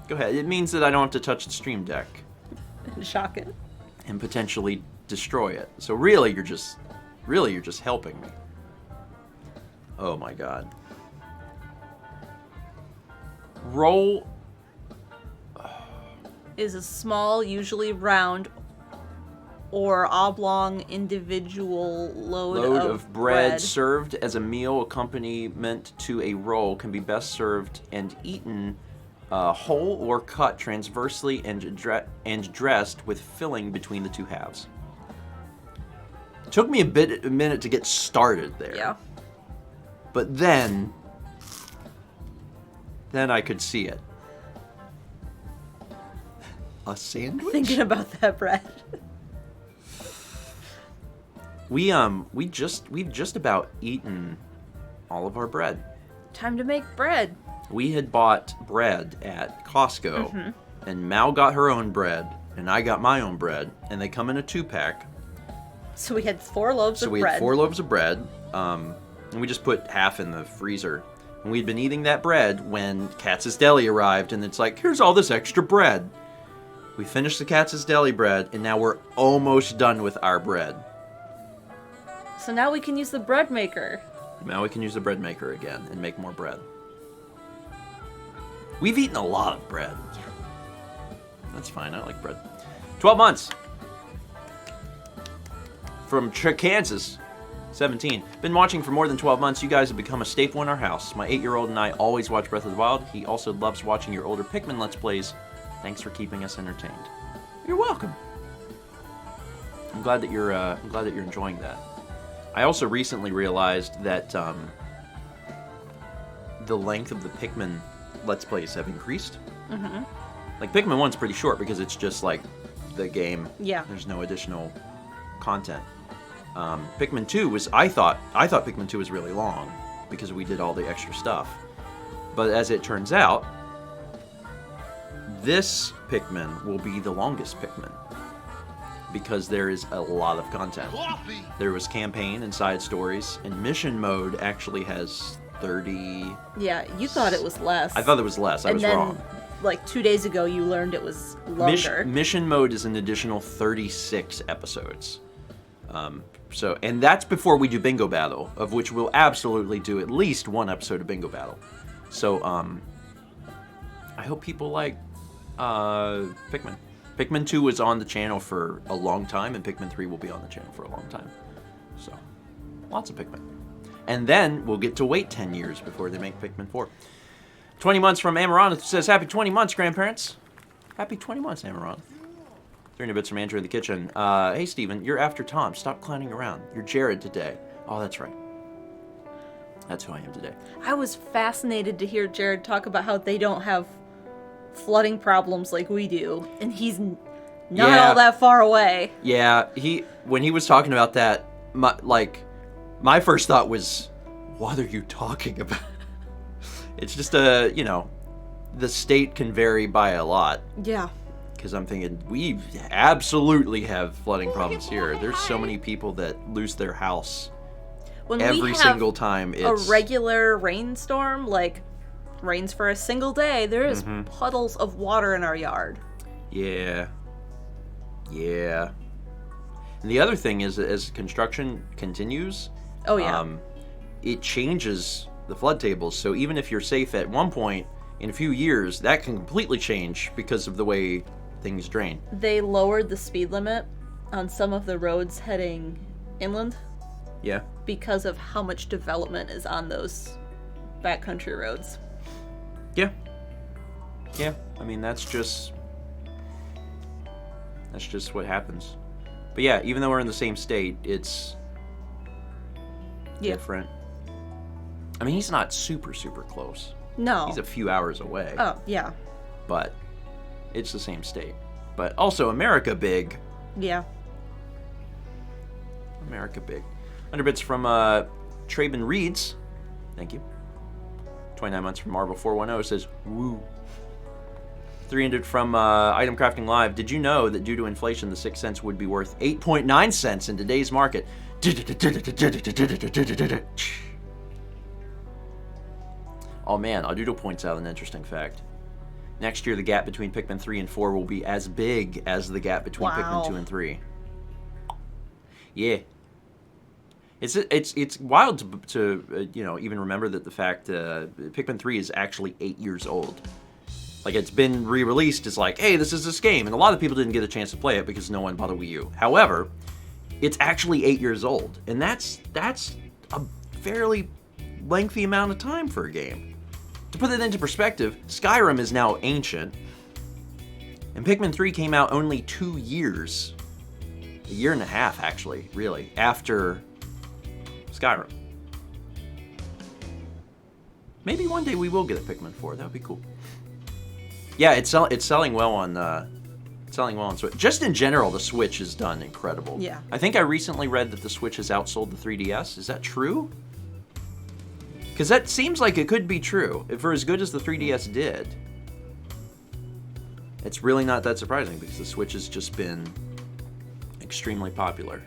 Go ahead. It means that I don't have to touch the stream deck. Shocking. And potentially destroy it. So really you're just helping me. Oh my god. Roll Is a small, usually round or oblong individual load of bread served as a meal accompaniment to a roll can be best served and eaten whole or cut transversely and dressed with filling between the two halves. It took me a minute to get started there. Yeah. But then I could see it. A sandwich? Thinking about that bread. We've just about eaten all of our bread. Time to make bread. We had bought bread at Costco, and Mal got her own bread, and I got my own bread, and they come in a 2-pack. So we had 4 loaves of bread. So we had 4 loaves of bread, and we just put half in the freezer. And we'd been eating that bread when Katz's Deli arrived, and it's like, here's all this extra bread. We finished the Katz's Deli bread, and now we're almost done with our bread. So now we can use the bread maker. Now we can use the bread maker again and make more bread. We've eaten a lot of bread. That's fine, I like bread. 12 months. from Kansas. 17. Been watching for more than 12 months. You guys have become a staple in our house. My 8-year-old and I always watch Breath of the Wild. He also loves watching your older Pikmin Let's Plays. Thanks for keeping us entertained. You're welcome. I'm glad that you're enjoying that. I also recently realized that the length of the Pikmin Let's Plays have increased. Mm-hmm. Like Pikmin 1's pretty short because it's just like the game. Yeah. There's no additional content. Pikmin 2 was, I thought Pikmin 2 was really long because we did all the extra stuff. But as it turns out, this Pikmin will be the longest Pikmin because there is a lot of content. There was campaign and side stories, and mission mode actually has 30... Yeah, you thought it was less. I thought it was less. I was wrong. Like 2 days ago, you learned it was longer. Mission mode is an additional 36 episodes. And that's before we do Bingo Battle, of which we'll absolutely do at least one episode of Bingo Battle. So, I hope people like Pikmin. Pikmin 2 was on the channel for a long time, and Pikmin 3 will be on the channel for a long time. So, lots of Pikmin. And then we'll get to wait 10 years before they make Pikmin 4. 20 months from Amaranth says, happy 20 months, grandparents. Happy 20 months, Amaranth. 300 bits from Andrew in the kitchen. Hey, Steven, you're after Tom. Stop clowning around. You're Jared today. Oh, that's right. That's who I am today. I was fascinated to hear Jared talk about how they don't have flooding problems like we do, and he's not all that far away. Yeah, when he was talking about that, my first thought was, what are you talking about? It's just the state can vary by a lot. Yeah. Because I'm thinking, we absolutely have flooding problems here. There's so many people that lose their house every single time it's... a regular rainstorm, like rains for a single day, there is puddles of water in our yard. Yeah. Yeah. And the other thing is that as construction continues... Oh, yeah. It changes the flood tables. So even if you're safe at one point, in a few years, that can completely change because of the way things drain. They lowered the speed limit on some of the roads heading inland. Yeah. Because of how much development is on those backcountry roads. Yeah. Yeah. I mean, that's just what happens. But yeah, even though we're in the same state, it's different. I mean, he's not super, super close. No. He's a few hours away. Oh, yeah. But it's the same state. But also America big. Yeah. America big. 100 bits from Traben Reeds. Thank you. 29 months from Marble 410 says, woo. 300 from Item Crafting Live. Did you know that due to inflation, the 6 cents would be worth 8.9 cents in today's market? Oh man, Aldudo points out an interesting fact. Next year, the gap between Pikmin 3 and 4 will be as big as the gap between Pikmin 2 and 3. Yeah. It's wild to even remember that the fact Pikmin 3 is actually 8 years old. Like, it's been re-released as like, hey, this is this game. And a lot of people didn't get a chance to play it because no one bought a Wii U. However, it's actually 8 years old. And that's a fairly lengthy amount of time for a game. To put it into perspective, Skyrim is now ancient. And Pikmin 3 came out only 2 years. A year and a half, actually, really, after Skyrim. Maybe one day we will get a Pikmin 4. That would be cool. Yeah, it's selling well on Switch. Just in general, the Switch has done incredible. Yeah. I think I recently read that the Switch has outsold the 3DS. Is that true? Because that seems like it could be true. For as good as the 3DS did, it's really not that surprising because the Switch has just been extremely popular.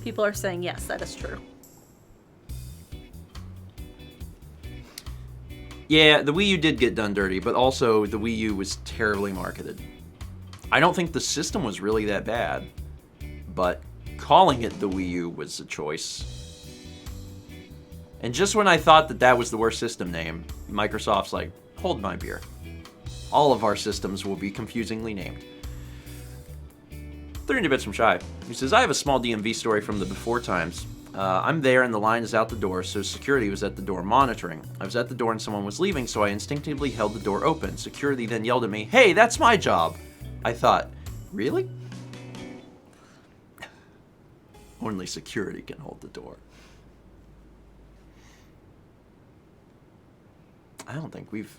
People are saying yes, that is true. Yeah, the Wii U did get done dirty, but also the Wii U was terribly marketed. I don't think the system was really that bad, but calling it the Wii U was a choice. And just when I thought that was the worst system name, Microsoft's like, hold my beer. All of our systems will be confusingly named. 30 bits from Shy. He says, I have a small DMV story from the before times. I'm there and the line is out the door, so security was at the door monitoring. I was at the door and someone was leaving, so I instinctively held the door open. Security then yelled at me, hey, that's my job. I thought, really? Only security can hold the door. I don't think we've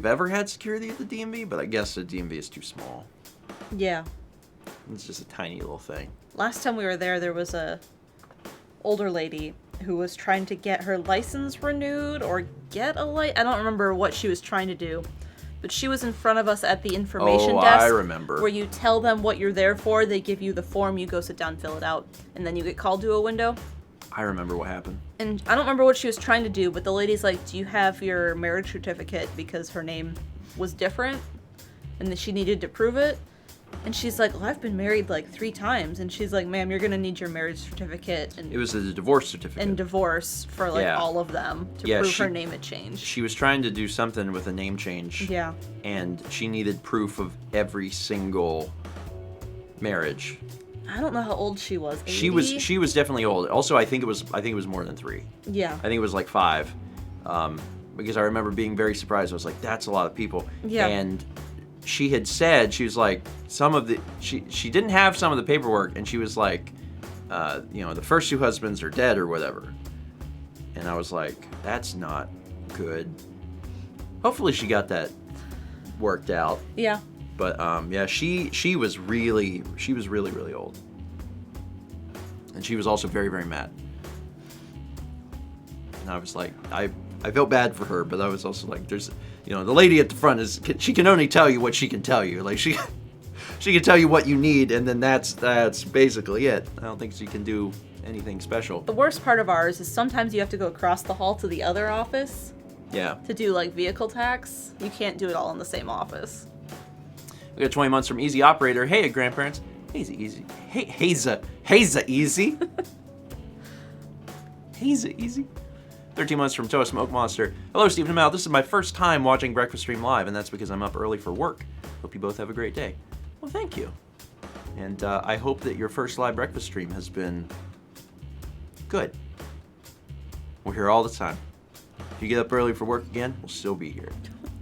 ever had security at the DMV, but I guess the DMV is too small. Yeah. It's just a tiny little thing. Last time we were there was a older lady who was trying to get her license renewed or get a I don't remember what she was trying to do. But she was in front of us at the information desk. I remember. Where you tell them what you're there for, they give you the form, you go sit down, fill it out, and then you get called to a window. I remember what happened. And I don't remember what she was trying to do, but the lady's like, do you have your marriage certificate? Because her name was different, and that she needed to prove it. And she's like, well, I've been married like 3 times. And she's like, ma'am, you're going to need your marriage certificate. And it was a divorce certificate. And divorce for like all of them to prove her name had changed. She was trying to do something with a name change. Yeah. And she needed proof of every single marriage. I don't know how old she was. 80? She was definitely old. Also, I think it was more than 3. Yeah. I think it was like 5. Because I remember being very surprised. I was like, that's a lot of people. Yeah. And she had said, she was like, she didn't have some of the paperwork, and she was like, the first 2 husbands are dead or whatever. And I was like, that's not good. Hopefully she got that worked out. Yeah. But she was really old. And she was also very, very mad. And I was like, I felt bad for her, but I was also like, there's, the lady at the front she can only tell you what she can tell you. Like she can tell you what you need, and then that's basically it. I don't think she can do anything special. The worst part of ours is sometimes you have to go across the hall to the other office. Yeah. To do like vehicle tax. You can't do it all in the same office. We got 20 months from Easy Operator. Hey, grandparents. Hazy Easy. Hey, Haza Easy. Haza Easy. 13 months from Toa Smoke Monster. Hello, Stephen and Mal. This is my first time watching Breakfast Stream live, and that's because I'm up early for work. Hope you both have a great day. Well, thank you. And I hope that your first live breakfast stream has been good. We're here all the time. If you get up early for work again, we'll still be here.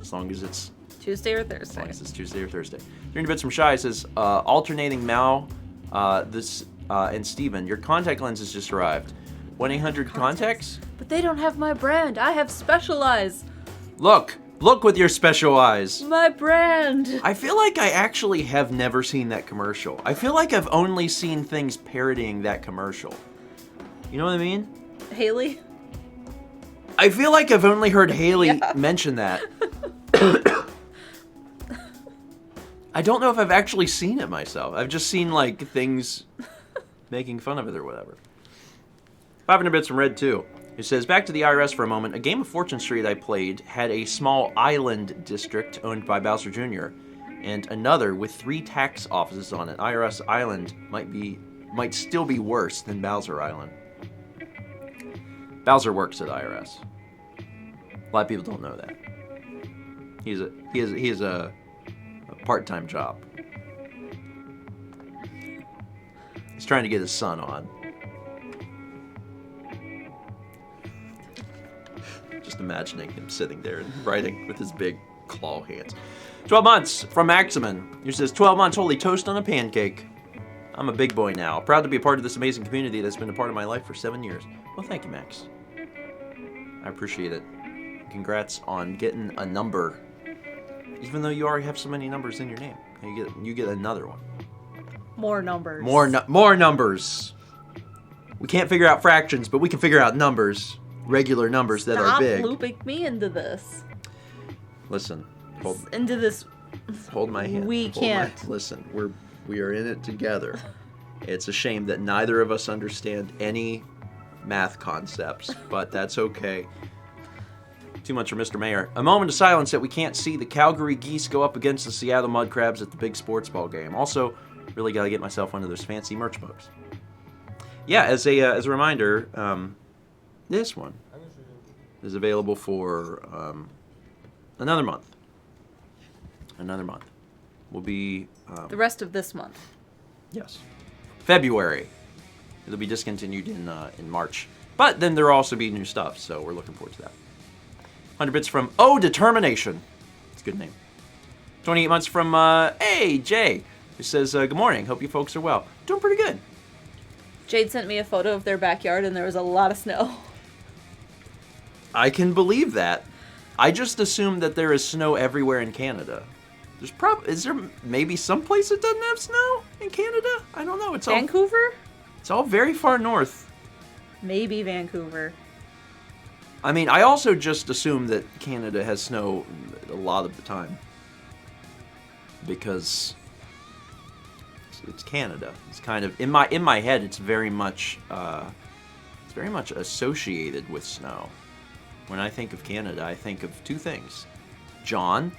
As long as it's Tuesday or Thursday. As long as it's Tuesday or Thursday. 300 bits from Shy says, alternating Mal, and Steven, your contact lenses just arrived. 1-800-CONTACTS? But they don't have my brand. I have Special Eyes. Look with your special eyes. My brand. I feel like I actually have never seen that commercial. I feel like I've only seen things parodying that commercial. You know what I mean? Haley? I feel like I've only heard Haley mention that. I don't know if I've actually seen it myself. I've just seen, like, things making fun of it or whatever. 500 bits from Red 2. It says, back to the IRS for a moment. A game of Fortune Street I played had a small island district owned by Bowser Jr. and another with 3 tax offices on it. IRS Island might still be worse than Bowser Island. Bowser works at IRS. A lot of people don't know that. He has a part-time job. He's trying to get his son on. Just imagining him sitting there and writing with his big claw hands. 12 months from Maximin. He says, 12 months, holy toast on a pancake. I'm a big boy now. Proud to be a part of this amazing community that's been a part of my life for 7 years. Well, thank you, Max. I appreciate it. Congrats on getting a number. Even though you already have so many numbers in your name. You get another one. More numbers. More numbers. We can't figure out fractions, but we can figure out numbers. Regular numbers that are big. Stop looping me into this. Listen. Into this. Hold my hand. Listen, we are in it together. It's a shame that neither of us understand any math concepts, but that's okay. 2 months from Mr. Mayor. A moment of silence that we can't see the Calgary Geese go up against the Seattle Mud Crabs at the big sports ball game. Also, really got to get myself one of those fancy merch mugs. Yeah, as a reminder, this one is available for another month. Another month. Will be... the rest of this month. Yes. February. It'll be discontinued in March. But then there'll also be new stuff, so we're looking forward to that. 100 bits from Oh Determination. It's a good name. 28 months from Hey Jay, who says, good morning. Hope you folks are well. Doing pretty good. Jade sent me a photo of their backyard, and there was a lot of snow. I can believe that. I just assumed that there is snow everywhere in Canada. Is there maybe some place that doesn't have snow in Canada? I don't know. Vancouver? It's all very far north. Maybe Vancouver. I mean, I also just assume that Canada has snow a lot of the time. Because it's Canada. It's kind of in my head it's very much associated with snow. When I think of Canada, I think of two things. John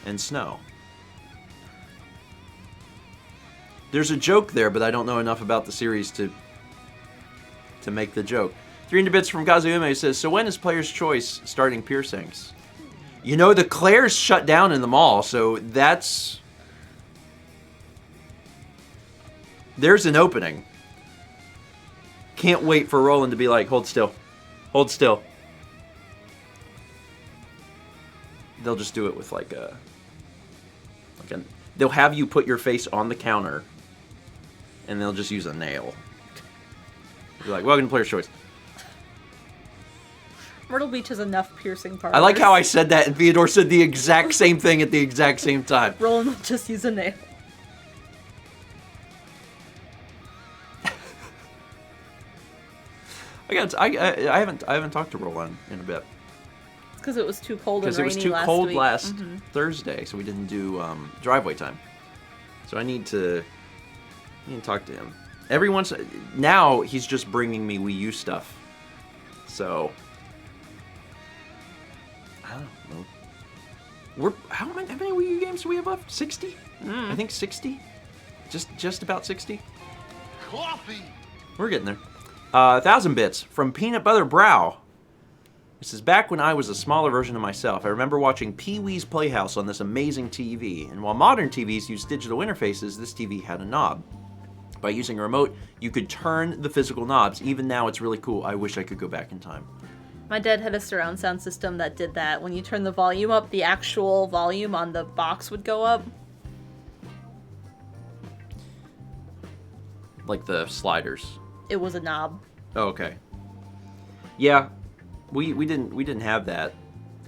and snow. There's a joke there, but I don't know enough about the series to make the joke. 300 bits from Kazuume says, so when is Player's Choice starting piercings? You know, the Claire's shut down in the mall, so there's an opening. Can't wait for Roland to be like, hold still. Hold still. They'll just do it with they'll have you put your face on the counter and they'll just use a nail. You're like, welcome to Player's Choice. Myrtle Beach has enough piercing parlors. I like how I said that and Theodore said the exact same thing at the exact same time. Roland will just use a nail. I haven't talked to Roland in a bit. It's because it was too cold and rainy last week. Because it was too cold last Thursday, so we didn't do driveway time. So I need to talk to him. Now he's just bringing me Wii U stuff. So I don't know. How many Wii U games do we have left? 60? I think 60. Just about 60. Coffee. We're getting there. 1,000 bits from Peanut Butter Brow. This is back when I was a smaller version of myself. I remember watching Pee-wee's Playhouse on this amazing TV. And while modern TVs use digital interfaces, this TV had a knob. By using a remote, you could turn the physical knobs. Even now, it's really cool. I wish I could go back in time. My dad had a surround sound system that did that. When you turn the volume up, the actual volume on the box would go up. Like the sliders. It was a knob. Oh, okay. Yeah, we didn't have that.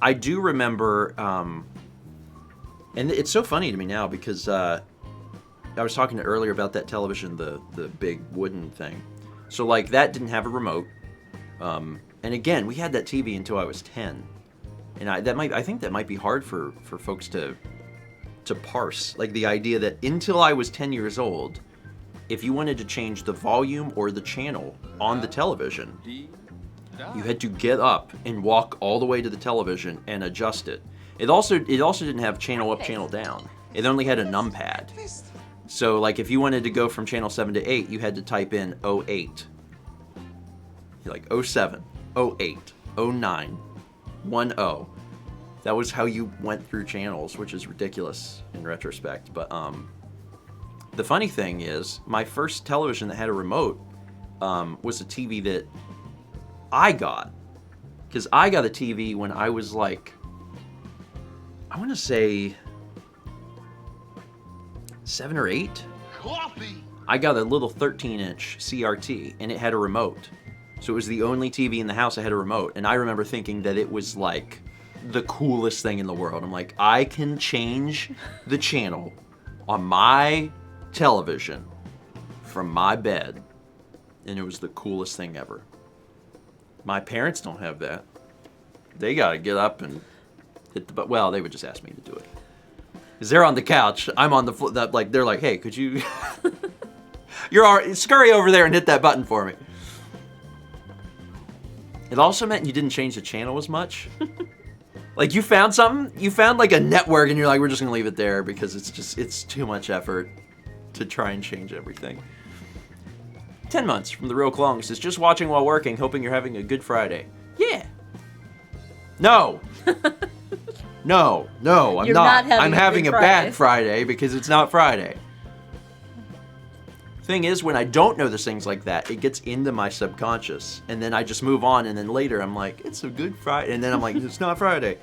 I do remember, and it's so funny to me now because I was talking earlier about that television, the big wooden thing. So like that didn't have a remote. And again, we had that TV until I was 10, and I think that might be hard for folks to parse. Like the idea that until I was 10 years old, if you wanted to change the volume or the channel on the television, you had to get up and walk all the way to the television and adjust it. It also didn't have channel up, channel down. It only had a numpad. So like if you wanted to go from channel 7 to 8, you had to type in 08. You're like 07, 08, 09, 10. That was how you went through channels, which is ridiculous in retrospect. But the funny thing is, my first television that had a remote was a TV that I got. Because I got a TV when I was like, I want to say 7 or 8. Coffee. I got a little 13-inch CRT, and it had a remote. So it was the only TV in the house that had a remote. And I remember thinking that it was like the coolest thing in the world. I'm like, I can change the channel on my television from my bed, and it was the coolest thing ever. My parents don't have that. They gotta get up and hit the button. Well, they would just ask me to do it because they're on the couch, I'm on the floor. Like they're like, hey, could you scurry over there and hit that button for me. It also meant you didn't change the channel as much. Like you found something, you found like a network, and you're like, we're just gonna leave it there because it's too much effort to try and change everything. 10 months from the Real Klong says, just watching while working, hoping you're having a good Friday. Yeah. No. No, I'm You're not. not having I'm a having good a bad Friday because it's not Friday. Thing is, when I don't know those things like that, it gets into my subconscious, and then I just move on, and then later I'm like, it's a good Friday, and then I'm like, it's not Friday.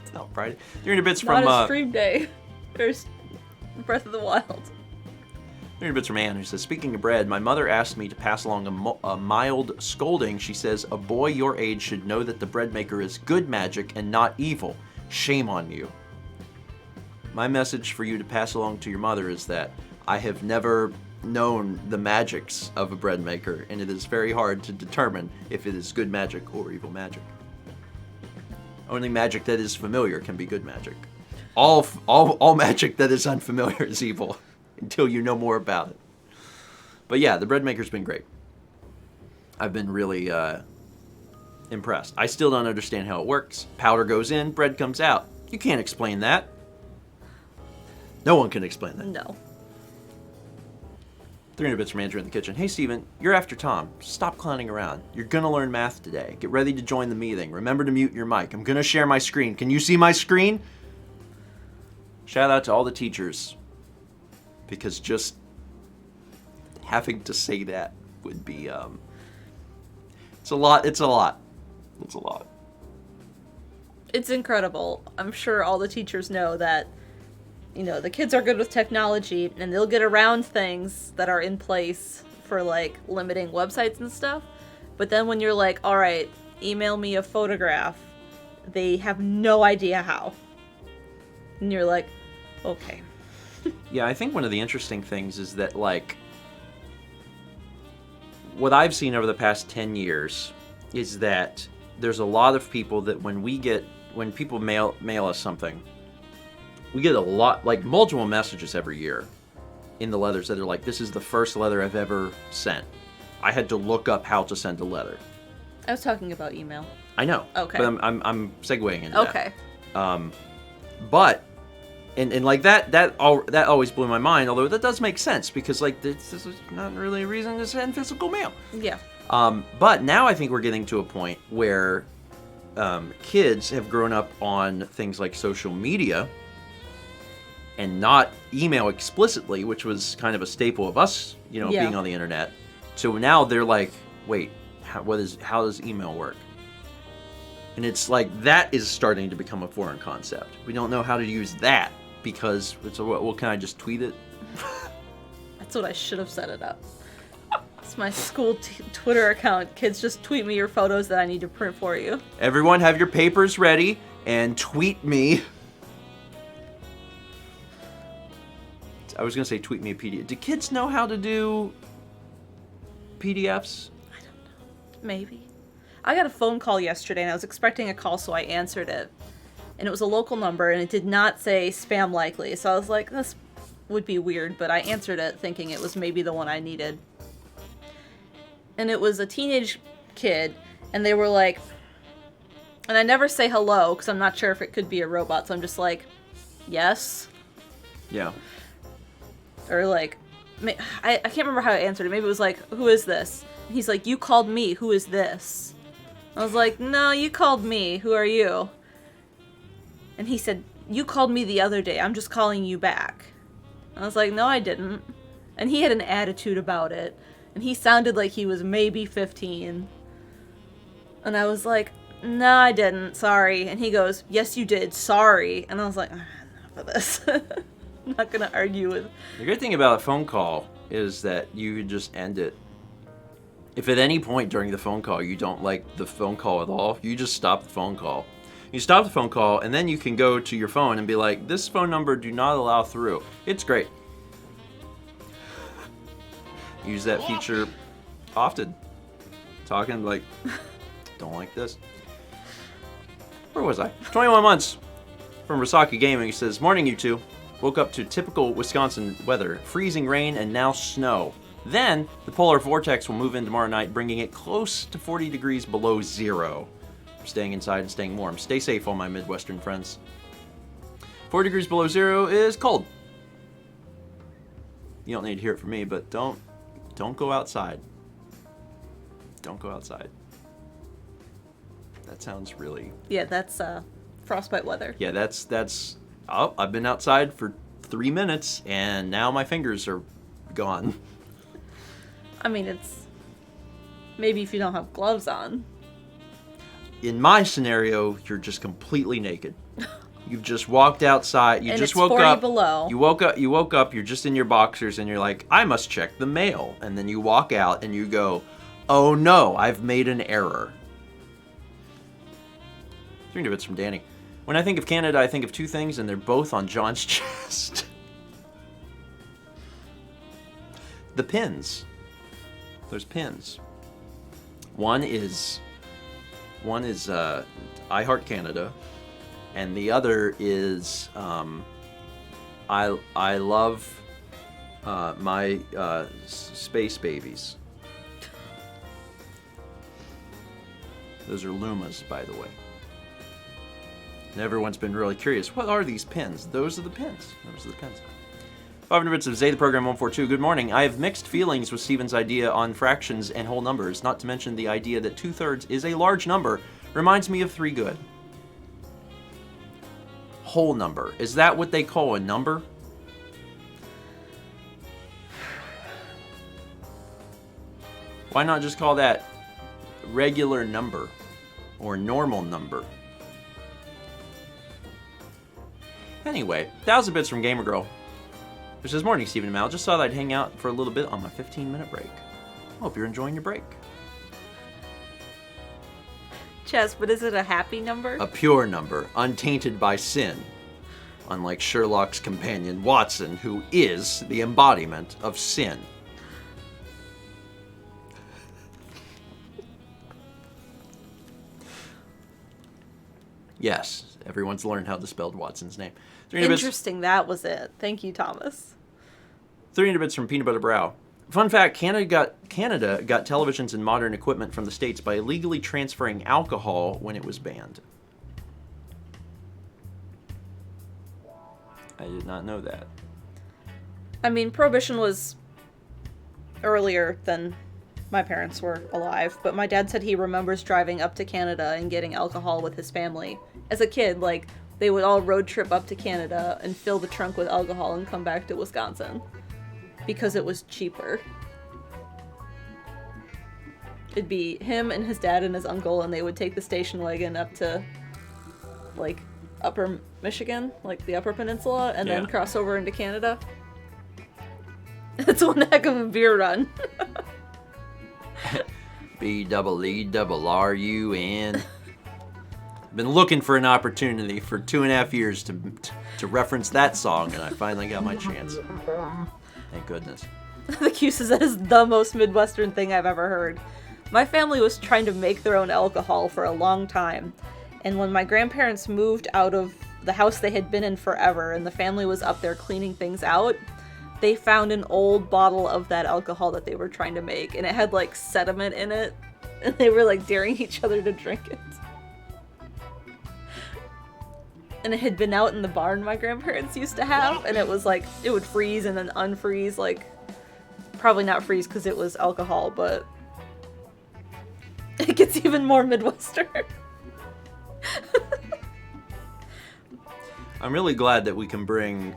It's not Friday. You're in bits from Not a stream day. There's Breath of the Wild. You're in bits from Anne, who says, speaking of bread, my mother asked me to pass along a mild scolding. She says, a boy your age should know that the bread maker is good magic and not evil. Shame on you. My message for you to pass along to your mother is that I have never known the magics of a bread maker, and it is very hard to determine if it is good magic or evil magic. Only magic that is familiar can be good magic. All magic that is unfamiliar is evil until you know more about it. But yeah, the bread maker's been great. I've been really impressed. I still don't understand how it works. Powder goes in, bread comes out. You can't explain that. No one can explain that. No. 300 bits from Andrew in the kitchen. Hey, Steven, you're after Tom. Stop clowning around. You're going to learn math today. Get ready to join the meeting. Remember to mute your mic. I'm going to share my screen. Can you see my screen? Shout out to all the teachers. Because just having to say that would be, it's a lot. It's a lot. It's a lot. It's incredible. I'm sure all the teachers know that, you know, the kids are good with technology and they'll get around things that are in place for like limiting websites and stuff. But then when you're like, all right, email me a photograph, they have no idea how. And you're like, okay. Yeah, I think one of the interesting things is that, like, what I've seen over the past 10 years is that there's a lot of people that when people mail us something, we get a lot, like multiple messages every year in the letters that are like, this is the first letter I've ever sent. I had to look up how to send a letter. I was talking about email. I know. Okay. But I'm segueing into Okay. that. But and like that always blew my mind, although that does make sense because like this is not really a reason to send physical mail. Yeah. But now I think we're getting to a point where kids have grown up on things like social media and not email explicitly, which was kind of a staple of us, being on the internet. So now they're like, wait, how does email work? And it's like, that is starting to become a foreign concept. We don't know how to use that because it's well, can I just tweet it? That's what I should have set it up. It's my school Twitter account. Kids, just tweet me your photos that I need to print for you. Everyone have your papers ready and tweet me. I was going to say tweet me a PDF. Do kids know how to do PDFs? I don't know. Maybe. I got a phone call yesterday and I was expecting a call, so I answered it. And it was a local number and it did not say spam likely. So I was like, this would be weird, but I answered it thinking it was maybe the one I needed. And it was a teenage kid and they were like, and I never say hello because I'm not sure if it could be a robot, so I'm just like, yes. Yeah. Or like, I can't remember how I answered it. Maybe it was like, who is this? And he's like, you called me. Who is this? I was like, no, you called me. Who are you? And he said, you called me the other day. I'm just calling you back. I was like, no, I didn't. And he had an attitude about it. And he sounded like he was maybe 15. And I was like, no, I didn't. Sorry. And he goes, yes, you did. Sorry. And I was like, enough of this. I'm not going to argue with... The good thing about a phone call is that you could just end it. If at any point during the phone call you don't like the phone call at all, you just stop the phone call. You stop the phone call, and then you can go to your phone and be like, this phone number do not allow through. It's great. Use that feature often. Talking like, don't like this. Where was I? 21 months from Rasaki Gaming. He says, morning you two. Woke up to typical Wisconsin weather. Freezing rain and now snow. Then, the polar vortex will move in tomorrow night, bringing it close to 40 degrees below zero. I'm staying inside and staying warm. Stay safe, all my Midwestern friends. 4 degrees below zero is cold. You don't need to hear it from me, but don't go outside. Don't go outside. That sounds really... Yeah, that's frostbite weather. Yeah, that's... Oh, I've been outside for 3 minutes, and now my fingers are gone. I mean, it's... Maybe if you don't have gloves on. In my scenario, you're just completely naked. You've just walked outside. You And just it's woke 40 up. below. You woke up. You're just in your boxers, and you're like, I must check the mail. And then you walk out, and you go, oh no, I've made an error. 3 bits from Danny. When I think of Canada, I think of 2 things, and they're both on John's chest. The pins. There's pins. One is I Heart Canada, and the other is I love my space babies. Those are Lumas, by the way. And everyone's been really curious. What are these pins? Those are the pins. Those are the pins. 500 bits of Zay the Program 142. Good morning. I have mixed feelings with Steven's idea on fractions and whole numbers, not to mention the idea that 2/3 is a large number. Reminds me of 3 good. Whole number. Is that what they call a number? Why not just call that regular number or normal number? Anyway, 1,000 bits from Gamer Girl. It says, morning, Stephen and Mal. Just thought I'd hang out for a little bit on my 15-minute break. Hope you're enjoying your break. Chess, but is it a happy number? A pure number, untainted by sin. Unlike Sherlock's companion, Watson, who is the embodiment of sin. Yes, everyone's learned how to spell Watson's name. 300 bits. Interesting, that was it. Thank you, Thomas. 300 bits from Peanut Butter Brow. Fun fact, Canada got televisions and modern equipment from the States by illegally transferring alcohol when it was banned. I did not know that. I mean, Prohibition was earlier than my parents were alive, but my dad said he remembers driving up to Canada and getting alcohol with his family. As a kid, like, they would all road trip up to Canada and fill the trunk with alcohol and come back to Wisconsin. Because it was cheaper. It'd be him and his dad and his uncle, and they would take the station wagon up to, like, upper Michigan, like the upper peninsula, and then cross over into Canada. It's one heck of a beer run. BEERUN. Been looking for an opportunity for 2.5 years to reference that song, and I finally got my chance. Thank goodness. The Q says that is the most Midwestern thing I've ever heard. My family was trying to make their own alcohol for a long time, and when my grandparents moved out of the house they had been in forever, and the family was up there cleaning things out, they found an old bottle of that alcohol that they were trying to make, and it had, like, sediment in it, and they were, like, daring each other to drink it. And it had been out in the barn my grandparents used to have, and it was, like, it would freeze and then unfreeze, like, probably not freeze because it was alcohol, but it gets even more Midwestern. I'm really glad that we can bring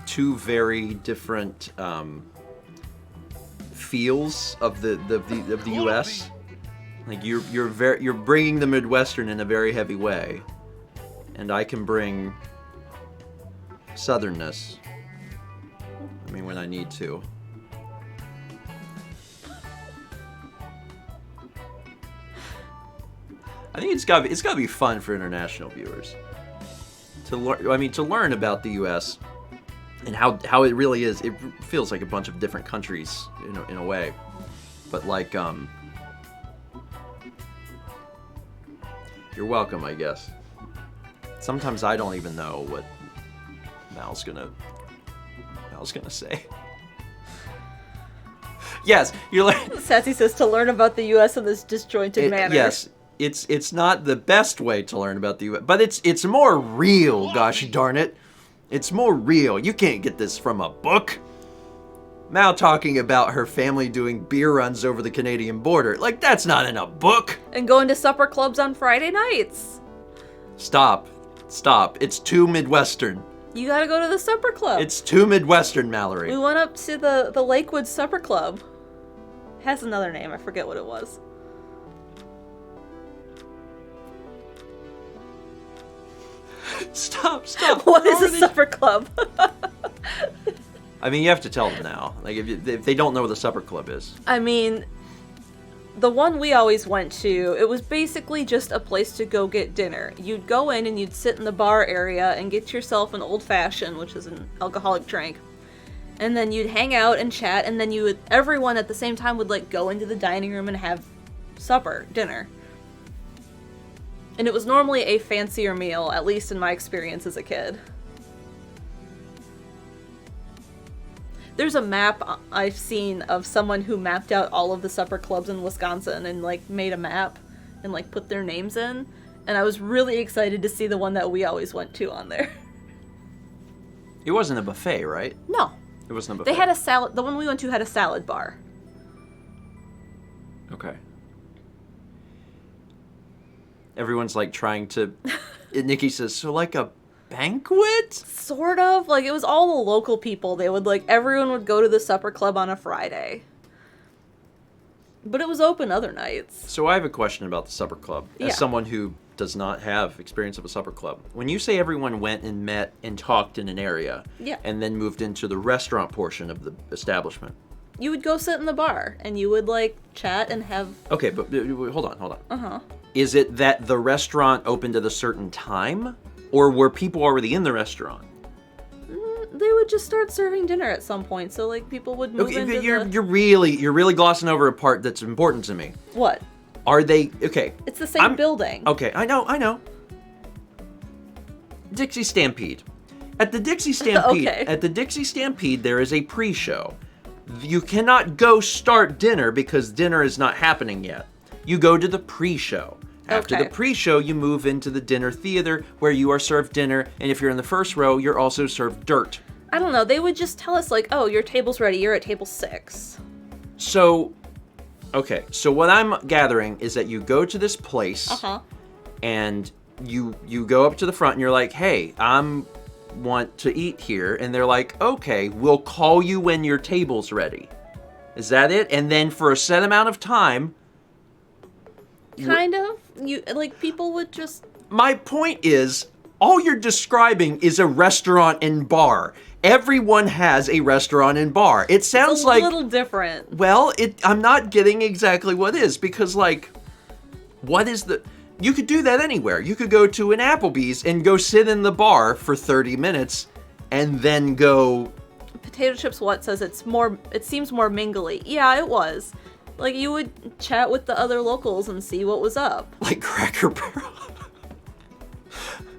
2 very different feels of the U.S. Like you're bringing the Midwestern in a very heavy way, and I can bring Southernness. I mean, when I need to. I think it's got to be fun for international viewers to learn. I mean, to learn about the U.S. and how it really is. It feels like a bunch of different countries in a way, but like you're welcome, I guess. Sometimes I don't even know what Mal's gonna say. Yes, you're like Sassy says to learn about the U.S. in this disjointed manner. Yes. It's not the best way to learn about the U.S., but it's more real, gosh darn it. It's more real. You can't get this from a book. Mal talking about her family doing beer runs over the Canadian border. Like, that's not in a book. And going to supper clubs on Friday nights. Stop. It's too Midwestern. You gotta go to the supper club. It's too Midwestern, Mallory. We went up to the Lakewood Supper Club. It has another name, I forget what it was. Stop. What is a supper club? I mean, you have to tell them now. Like, if they don't know what the supper club is. I mean, the one we always went to, it was basically just a place to go get dinner. You'd go in and you'd sit in the bar area and get yourself an old fashioned, which is an alcoholic drink. And then you'd hang out and chat, and then everyone at the same time would like go into the dining room and have dinner. And it was normally a fancier meal, at least in my experience as a kid. There's a map I've seen of someone who mapped out all of the supper clubs in Wisconsin and like made a map and like put their names in. And I was really excited to see the one that we always went to on there. It wasn't a buffet, right? No. It wasn't a buffet. They had a salad. The one we went to had a salad bar. Okay. Everyone's like trying to... Nikki says, so like a banquet? Sort of. Like, it was all the local people. They would, like, everyone would go to the supper club on a Friday. But it was open other nights. So I have a question about the supper club. As Yeah. someone who does not have experience of a supper club. When you say everyone went and met and talked in an area, Yeah. and then moved into the restaurant portion of the establishment. You would go sit in the bar, and you would, like, chat and have... Okay, but hold on. Uh-huh. Is it that the restaurant opened at a certain time? Or were people already in the restaurant? They would just start serving dinner at some point, so, like, people would move into you're really glossing over a part that's important to me. What? Are they... Okay. It's the same building. Okay, I know. Dixie Stampede. At the Dixie Stampede, Okay. There is a pre-show. You cannot go start dinner because dinner is not happening yet. You go to the pre-show. After Okay. the pre-show, you move into the dinner theater where you are served dinner, and if you're in the first row, you're also served dirt. I don't know. They would just tell us, like, oh, your table's ready. You're at table 6. So, okay. So what I'm gathering is that you go to this place, Uh-huh. and you go up to the front, and you're like, hey, want to eat here, and they're like, okay, we'll call you when your table's ready. Is that it? And then for a set amount of time... Kind of. People would just... My point is, all you're describing is a restaurant and bar. Everyone has a restaurant and bar. It sounds a like... little different. Well, I'm not getting exactly what is, because, like, what is the... You could do that anywhere. You could go to an Applebee's and go sit in the bar for 30 minutes and then go... Potato Chips What says it seems more mingly. Yeah, it was. Like, you would chat with the other locals and see what was up. Like Cracker Barrel.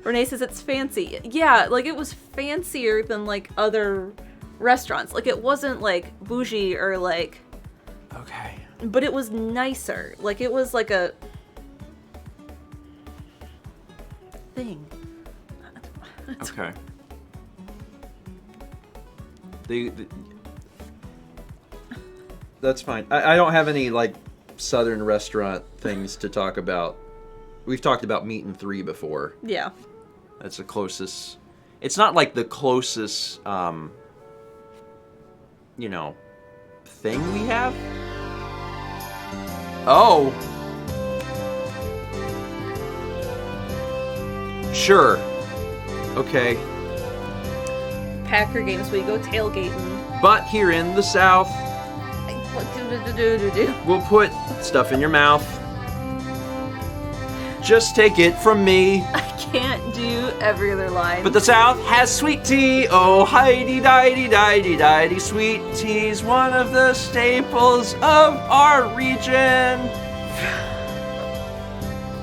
Renee says it's fancy. Yeah, like, it was fancier than, like, other restaurants. Like, it wasn't, like, bougie or, like... Okay. But it was nicer. Like, it was, like, a... thing. Okay. That's fine. I don't have any, like, southern restaurant things to talk about. We've talked about Meat and 3 before. Yeah. That's the closest. It's not like the closest, thing we have. Oh. Sure. Okay. Packer games, we go tailgating. But here in the South, we'll put stuff in your mouth. Just take it from me. I can't do every other line. But the South has sweet tea. Oh, hi-de-di-de-di-de-di-de. Sweet tea's one of the staples of our region.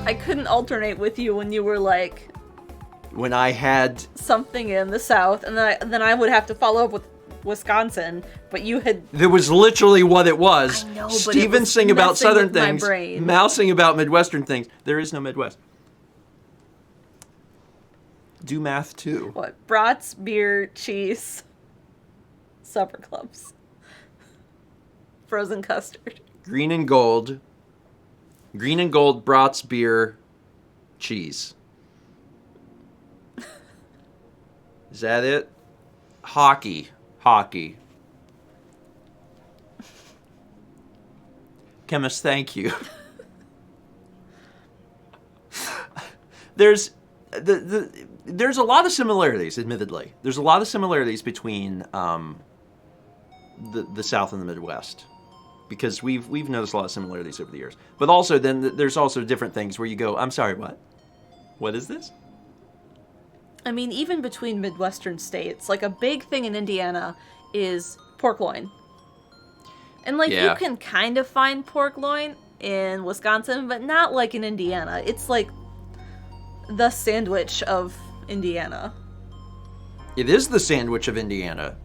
I couldn't alternate with you when you were like... When I had... something in the South, and then I would have to follow up with Wisconsin, but you had... That was literally what it was. I know, but Steven it was sing about messing Southern with my things. brain. Mal sing about Midwestern things. There is no Midwest. Do math too. What? Brats, beer, cheese, supper clubs. frozen custard. Green and gold. Green and gold, brats, beer, cheese. Is that it? Hockey. Chemist, thank you. There's a lot of similarities, admittedly. There's a lot of similarities between the South and the Midwest, because we've noticed a lot of similarities over the years. But also, then there's also different things where you go, I'm sorry, what? What is this? I mean, even between Midwestern states, like a big thing in Indiana is pork loin. And like Yeah. you can kind of find pork loin in Wisconsin, but not like in Indiana. It's like the sandwich of Indiana. It is the sandwich of Indiana.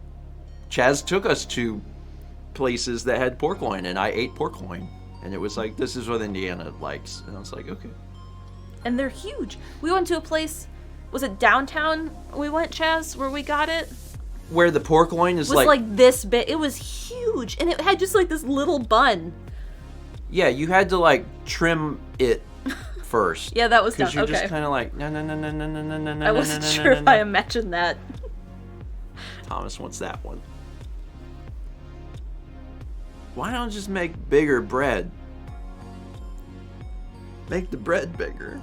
Chaz took us to places that had pork loin, and I ate pork loin. And it was like, this is what Indiana likes. And I was like, okay. And they're huge. We went to a place, was it downtown we went, Chaz, where we got it? Where the pork loin is It was like this big. It was huge. And it had just like this little bun. Yeah, you had to like trim it first. Yeah, that was Because you're okay. just kind of like, no. I wasn't sure if I imagined that. Thomas wants that one. Why don't just make bigger bread? Make the bread bigger.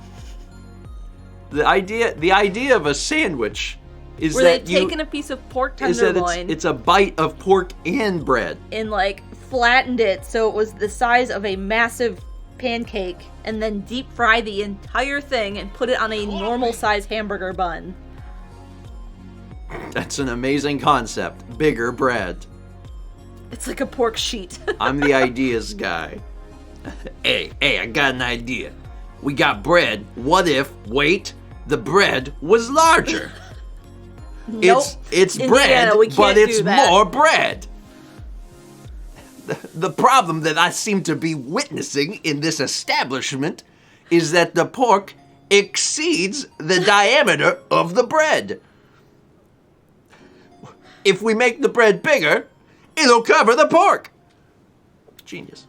The idea of a sandwich is Where that they've taken a piece of pork is that tenderloin it's a bite of pork and bread. and like flattened it so it was the size of a massive pancake, and then deep fry the entire thing and put it on a normal size hamburger bun. That's an amazing concept. Bigger bread. It's like a pork sheet. I'm the ideas guy. Hey, I got an idea. We got bread. What if, the bread was larger? Nope. It's Indiana, bread, we can't but it's do that. more bread. The problem that I seem to be witnessing in this establishment is that the pork exceeds the diameter of the bread. If we make the bread bigger, it'll cover the pork. Genius.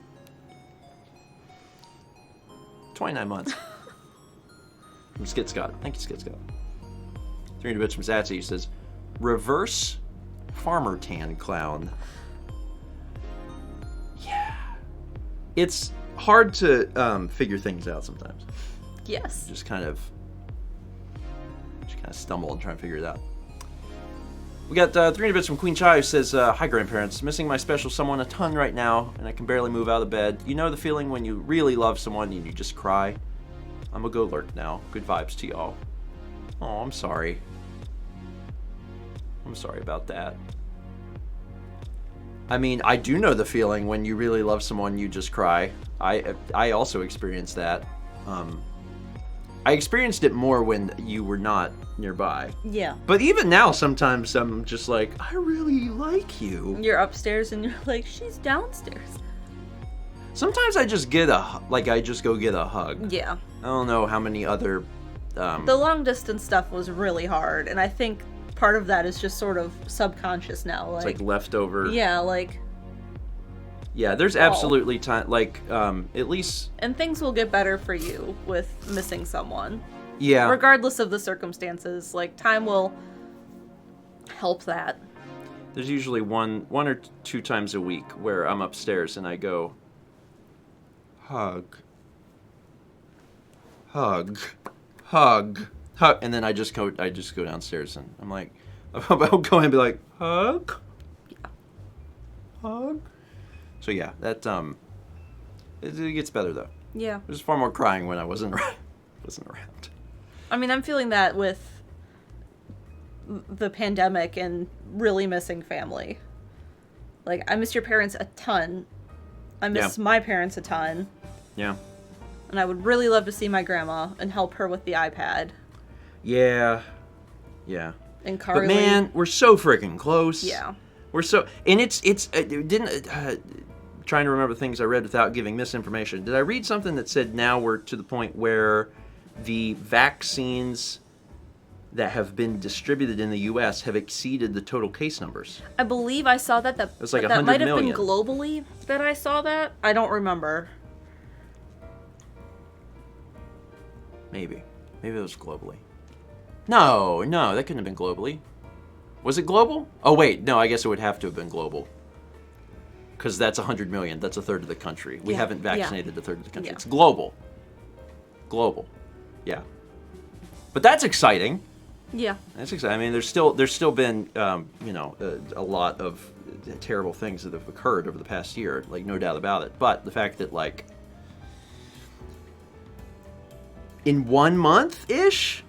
29 months. From Skid Scott. Thank you, Skid Scott. 300 bits from Zatsy says, reverse farmer tan clown. Yeah. It's hard to figure things out sometimes. Yes. Just kind of stumble and try and figure it out. We got 300 bits from Queen Chai who says, hi grandparents, missing my special someone a ton right now, and I can barely move out of bed. You know the feeling when you really love someone and you just cry? I'm gonna go lurk now. Good vibes to y'all. Oh, I'm sorry. I'm sorry about that. I mean, I do know the feeling when you really love someone, you just cry. I also experienced that. I experienced it more when you were not nearby. Yeah. But even now, sometimes I'm just like, I really like you. You're upstairs and you're like, she's downstairs. Sometimes I just get I just go get a hug. Yeah. I don't know how many other... The long distance stuff was really hard, and I think part of that is just sort of subconscious now. It's like leftover. Yeah, like... Yeah, there's absolutely time, at least... And things will get better for you with missing someone. Yeah. Regardless of the circumstances, like, time will help that. There's usually one or two times a week where I'm upstairs and I go, hug, and then I just go downstairs and I'm like, I'll go and be like, hug, hug. So yeah, that it gets better though. Yeah. There's far more crying when I wasn't around. I mean, I'm feeling that with the pandemic and really missing family. Like, I miss your parents a ton. I miss my parents a ton. Yeah. And I would really love to see my grandma and help her with the iPad. Yeah. Yeah. And Carly. But man, we're so freaking close. Yeah. We're so, and it didn't, trying to remember things I read without giving misinformation. Did I read something that said now we're to the point where the vaccines that have been distributed in the U.S. have exceeded the total case numbers. I believe I saw that. was like that 100 might have million. been globally that I saw that. I don't remember. Maybe it was globally. No, that couldn't have been globally. Was it global? Oh wait, no, I guess it would have to have been global. Because that's 100 million. That's a third of the country. We Yeah, haven't yeah. vaccinated a third of the country. Yeah. It's global. Global. Yeah. But that's exciting. Yeah. That's exciting. I mean, there's still been, a lot of terrible things that have occurred over the past year, like no doubt about it. But the fact that like in 1 month-ish,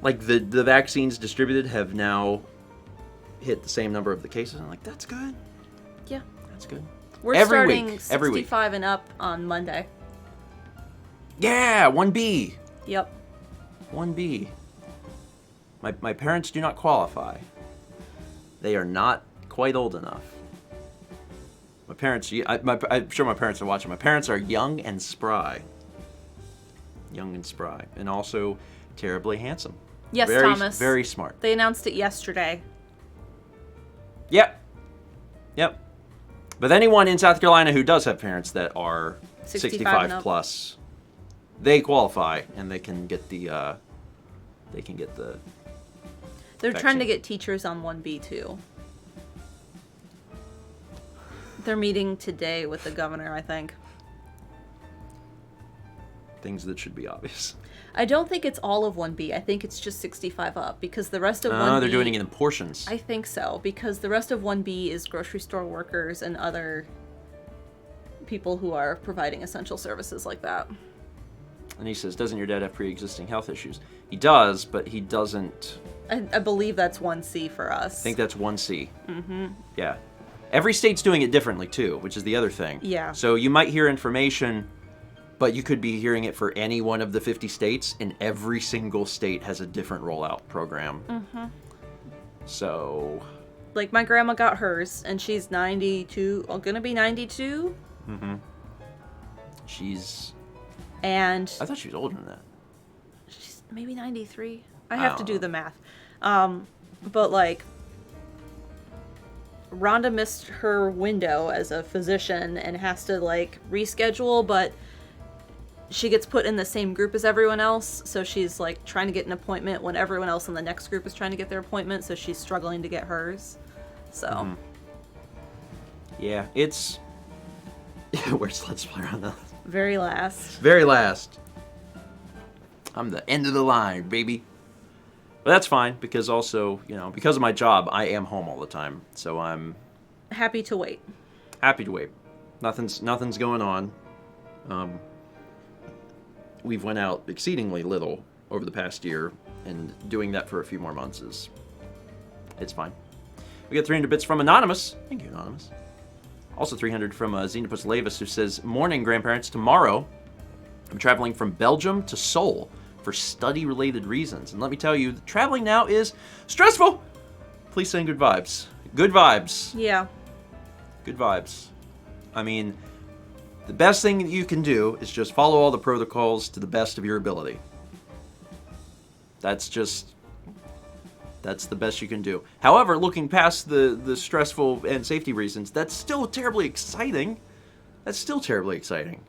like the vaccines distributed have now hit the same number of the cases. I'm like, that's good. Yeah. That's good. We're Every starting week. Every week. 65 and up on Monday. Yeah, 1B. Yep. 1B. My parents do not qualify. They are not quite old enough. My parents, I'm sure my parents are watching. My parents are young and spry. Young and spry. And also terribly handsome. Yes, very, Thomas. Very smart. They announced it yesterday. Yep. But anyone in South Carolina who does have parents that are 65 and up. plus, they qualify and they can get the They're vaccine. trying to get teachers on 1B too. They're meeting today with the governor, I think. things that should be obvious. I don't think it's all of 1B. I think it's just 65 up because the rest of 1B... they're doing it in portions. I think so, because the rest of 1B is grocery store workers and other people who are providing essential services like that. And he says, doesn't your dad have pre-existing health issues? He does, but he doesn't... I believe that's 1C for us. I think that's 1C. Mm-hmm. Yeah. Every state's doing it differently, too, which is the other thing. Yeah. So you might hear information, but you could be hearing it for any one of the 50 states, and every single state has a different rollout program. Mm-hmm. So... Like, my grandma got hers, and she's 92, gonna be 92. Mm-hmm. She's... And... I thought she was older than that. She's maybe 93. I have to don't do know. the math. But, like... Rhonda missed her window as a physician and has to, like, reschedule, but she gets put in the same group as everyone else, so she's, like, trying to get an appointment when everyone else in the next group is trying to get their appointment, so she's struggling to get hers. So... Mm-hmm. Yeah, it's... Where's Let's Play on that? Very last. Very last. I'm the end of the line, baby. But that's fine, because also, you know, because of my job, I am home all the time. So I'm Happy to wait. happy to wait. Nothing's going on. We've went out exceedingly little over the past year, and doing that for a few more months it's fine. We got 300 bits from Anonymous. Thank you, Anonymous. Also 300 from Xenopus Lavis, who says, Morning, grandparents. Tomorrow, I'm traveling from Belgium to Seoul for study-related reasons. And let me tell you, traveling now is stressful. Please send good vibes. Good vibes. Yeah. Good vibes. I mean, the best thing that you can do is just follow all the protocols to the best of your ability. That's the best you can do. However, looking past the stressful and safety reasons, that's still terribly exciting. That's still terribly exciting.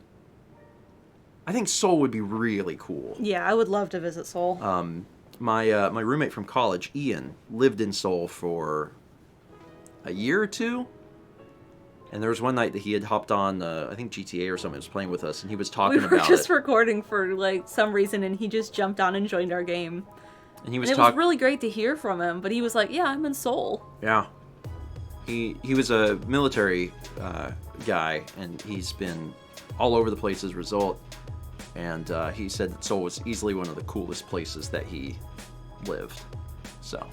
I think Seoul would be really cool. Yeah, I would love to visit Seoul. My roommate from college, Ian, lived in Seoul for a year or two. And there was one night that he had hopped on, I think GTA or something, was playing with us, and he was talking We were about just it. recording for, like, some reason, and he just jumped on and joined our game. And he was And it was really great to hear from him, but he was like, yeah, I'm in Seoul. Yeah. He was a military guy, and he's been all over the place as a result. And he said that Seoul was easily one of the coolest places that he lived. So.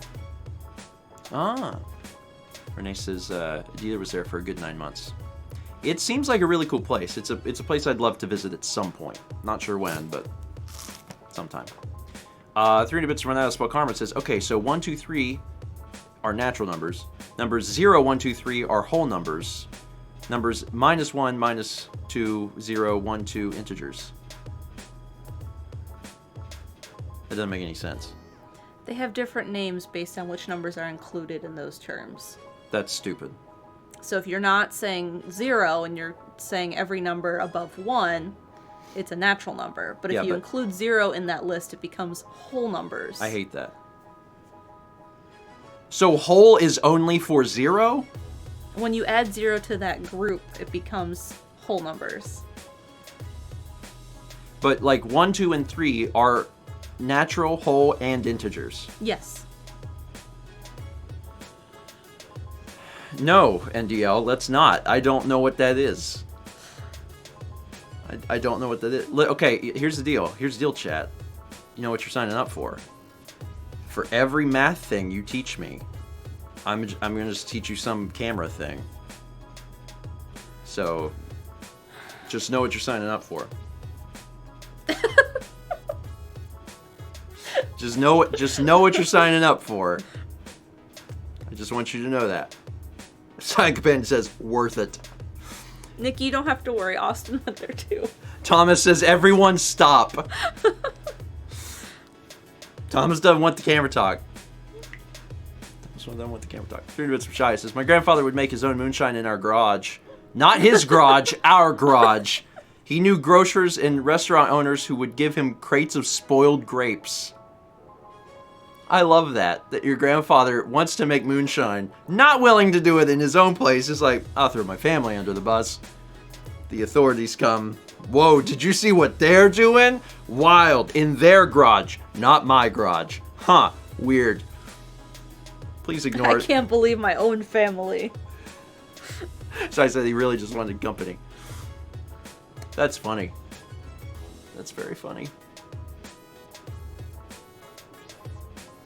Renee says Dealer was there for a good 9 months. It seems like a really cool place. It's a place I'd love to visit at some point. Not sure when, but sometime. 300 bits from Renata Spell Karma says, okay, so 1, 2, 3 are natural numbers. Numbers 0, 1, 2, 3 are whole numbers. Numbers -1, -2, 0, 1, 2 integers. That doesn't make any sense. They have different names based on which numbers are included in those terms. That's stupid. So if you're not saying 0 and you're saying every number above 1, it's a natural number. But if you include 0 in that list, it becomes whole numbers. I hate that. So whole is only for 0? When you add 0 to that group, it becomes whole numbers. But like 1, 2, and 3 are natural, whole, and integers. Yes. No, NDL, let's not. I don't know what that is. I don't know what that is. Okay, here's the deal. Here's the deal, chat. You know what you're signing up for. For every math thing you teach me, I'm going to just teach you some camera thing. So, just know what you're signing up for. Just know what you're signing up for. I just want you to know that. Psychopan says, worth it. Nikki, you don't have to worry. Austin went there too. Thomas says, everyone stop. Thomas doesn't want the camera talk. Thomas doesn't want the camera talk. 3 bits from Shy says, my grandfather would make his own moonshine in our garage. Not his garage, our garage. He knew grocers and restaurant owners who would give him crates of spoiled grapes. I love that your grandfather wants to make moonshine, not willing to do it in his own place. It's like, I'll throw my family under the bus. The authorities come. Whoa, did you see what they're doing? Wild. In their garage, not my garage. Huh, weird. Please ignore it. I can't believe my own family. So I said he really just wanted company. That's funny. That's very funny.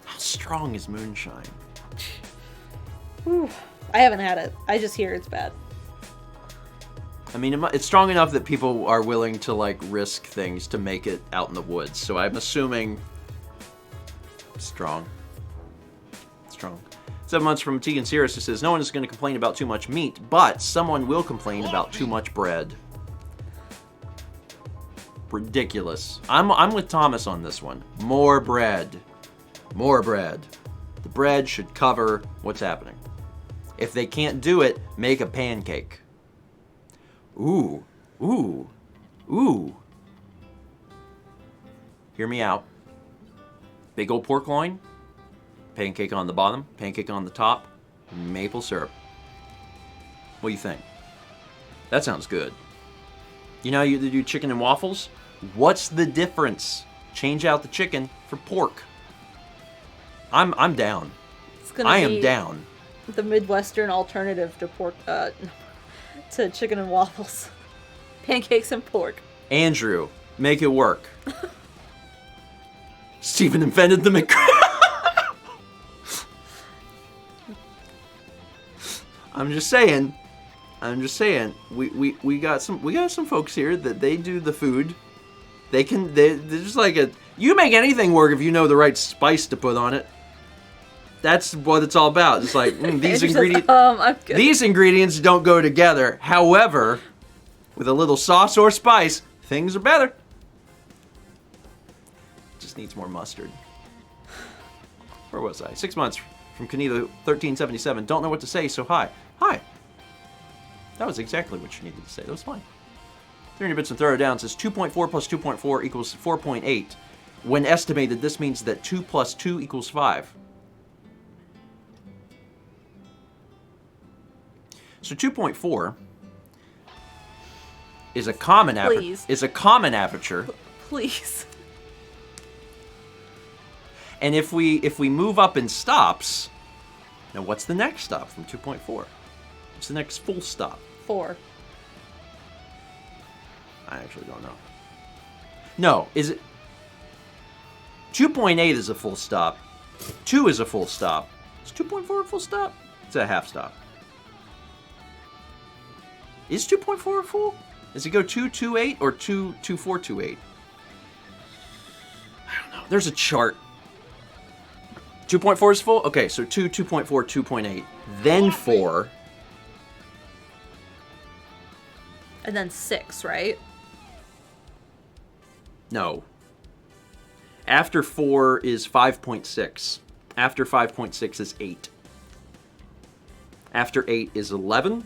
How strong is moonshine? Whew. I haven't had it. I just hear it's bad. I mean, it's strong enough that people are willing to, like, risk things to make it out in the woods. So I'm assuming strong. Strong. 7 months from Tegan Sirius, who says, no one is going to complain about too much meat, but someone will complain about too much bread. Ridiculous. I'm with Thomas on this one. More bread. More bread. The bread should cover what's happening. If they can't do it, make a pancake. Ooh. Ooh. Ooh. Hear me out. Big old pork loin. Pancake on the bottom. Pancake on the top. Maple syrup. What do you think? That sounds good. You know how you do chicken and waffles? What's the difference? Change out the chicken for pork. I'm down. It's gonna I be am down. the Midwestern alternative to pork, to chicken and waffles. Pancakes and pork. Andrew, make it work. Stephen invented the McCracken. I'm just saying. We got some folks here that they do the food. They're just like you make anything work if you know the right spice to put on it. That's what it's all about. It's like these ingredients. These ingredients don't go together. However, with a little sauce or spice, things are better. Just needs more mustard. Where was I? 6 months from Kaneda 1377. Don't know what to say, so hi. Hi. That was exactly what you needed to say. That was fine. 300 bits and throw it down says 2.4 plus 2.4 equals 4.8. When estimated, this means that 2 plus 2 equals 5. So 2.4 is a common aperture. Please. And if we move up in stops, now what's the next stop from 2.4? What's the next full stop? 4. I actually don't know. No, is it 2.8 is a full stop. 2 is a full stop. Is 2.4 a full stop? It's a half stop. Is 2.4 a full? Does it go 2.28 or 2.428? I don't know. There's a chart. 2.4 is full? Okay, so 2, 2.4, 2.8. Then 4. And then 6, right? No. After 4 is 5.6. After 5.6 is 8. After 8 is 11.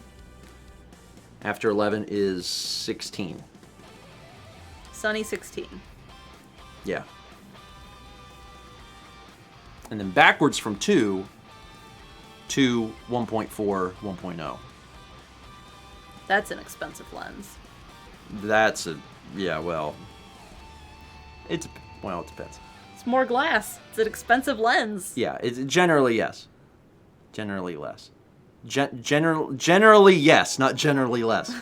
After 11 is 16. Sunny 16. Yeah. And then backwards from 2 to 1.4, 1.0. That's an expensive lens. That's a, yeah, well, it depends. It's more glass. It's an expensive lens. Yeah, it's generally yes. Generally less. Generally yes, not generally less.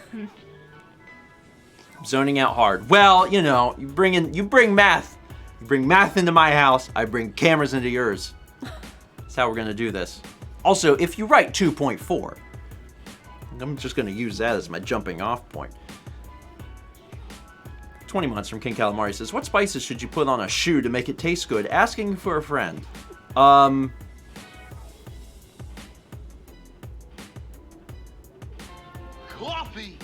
Zoning out hard. Well, you know, you bring math. You bring math into my house, I bring cameras into yours. That's how we're gonna do this. Also, if you write 2.4, I'm just gonna use that as my jumping off point. 20 months from King Calamari says, what spices should you put on a shoe to make it taste good? Asking for a friend. Coffee.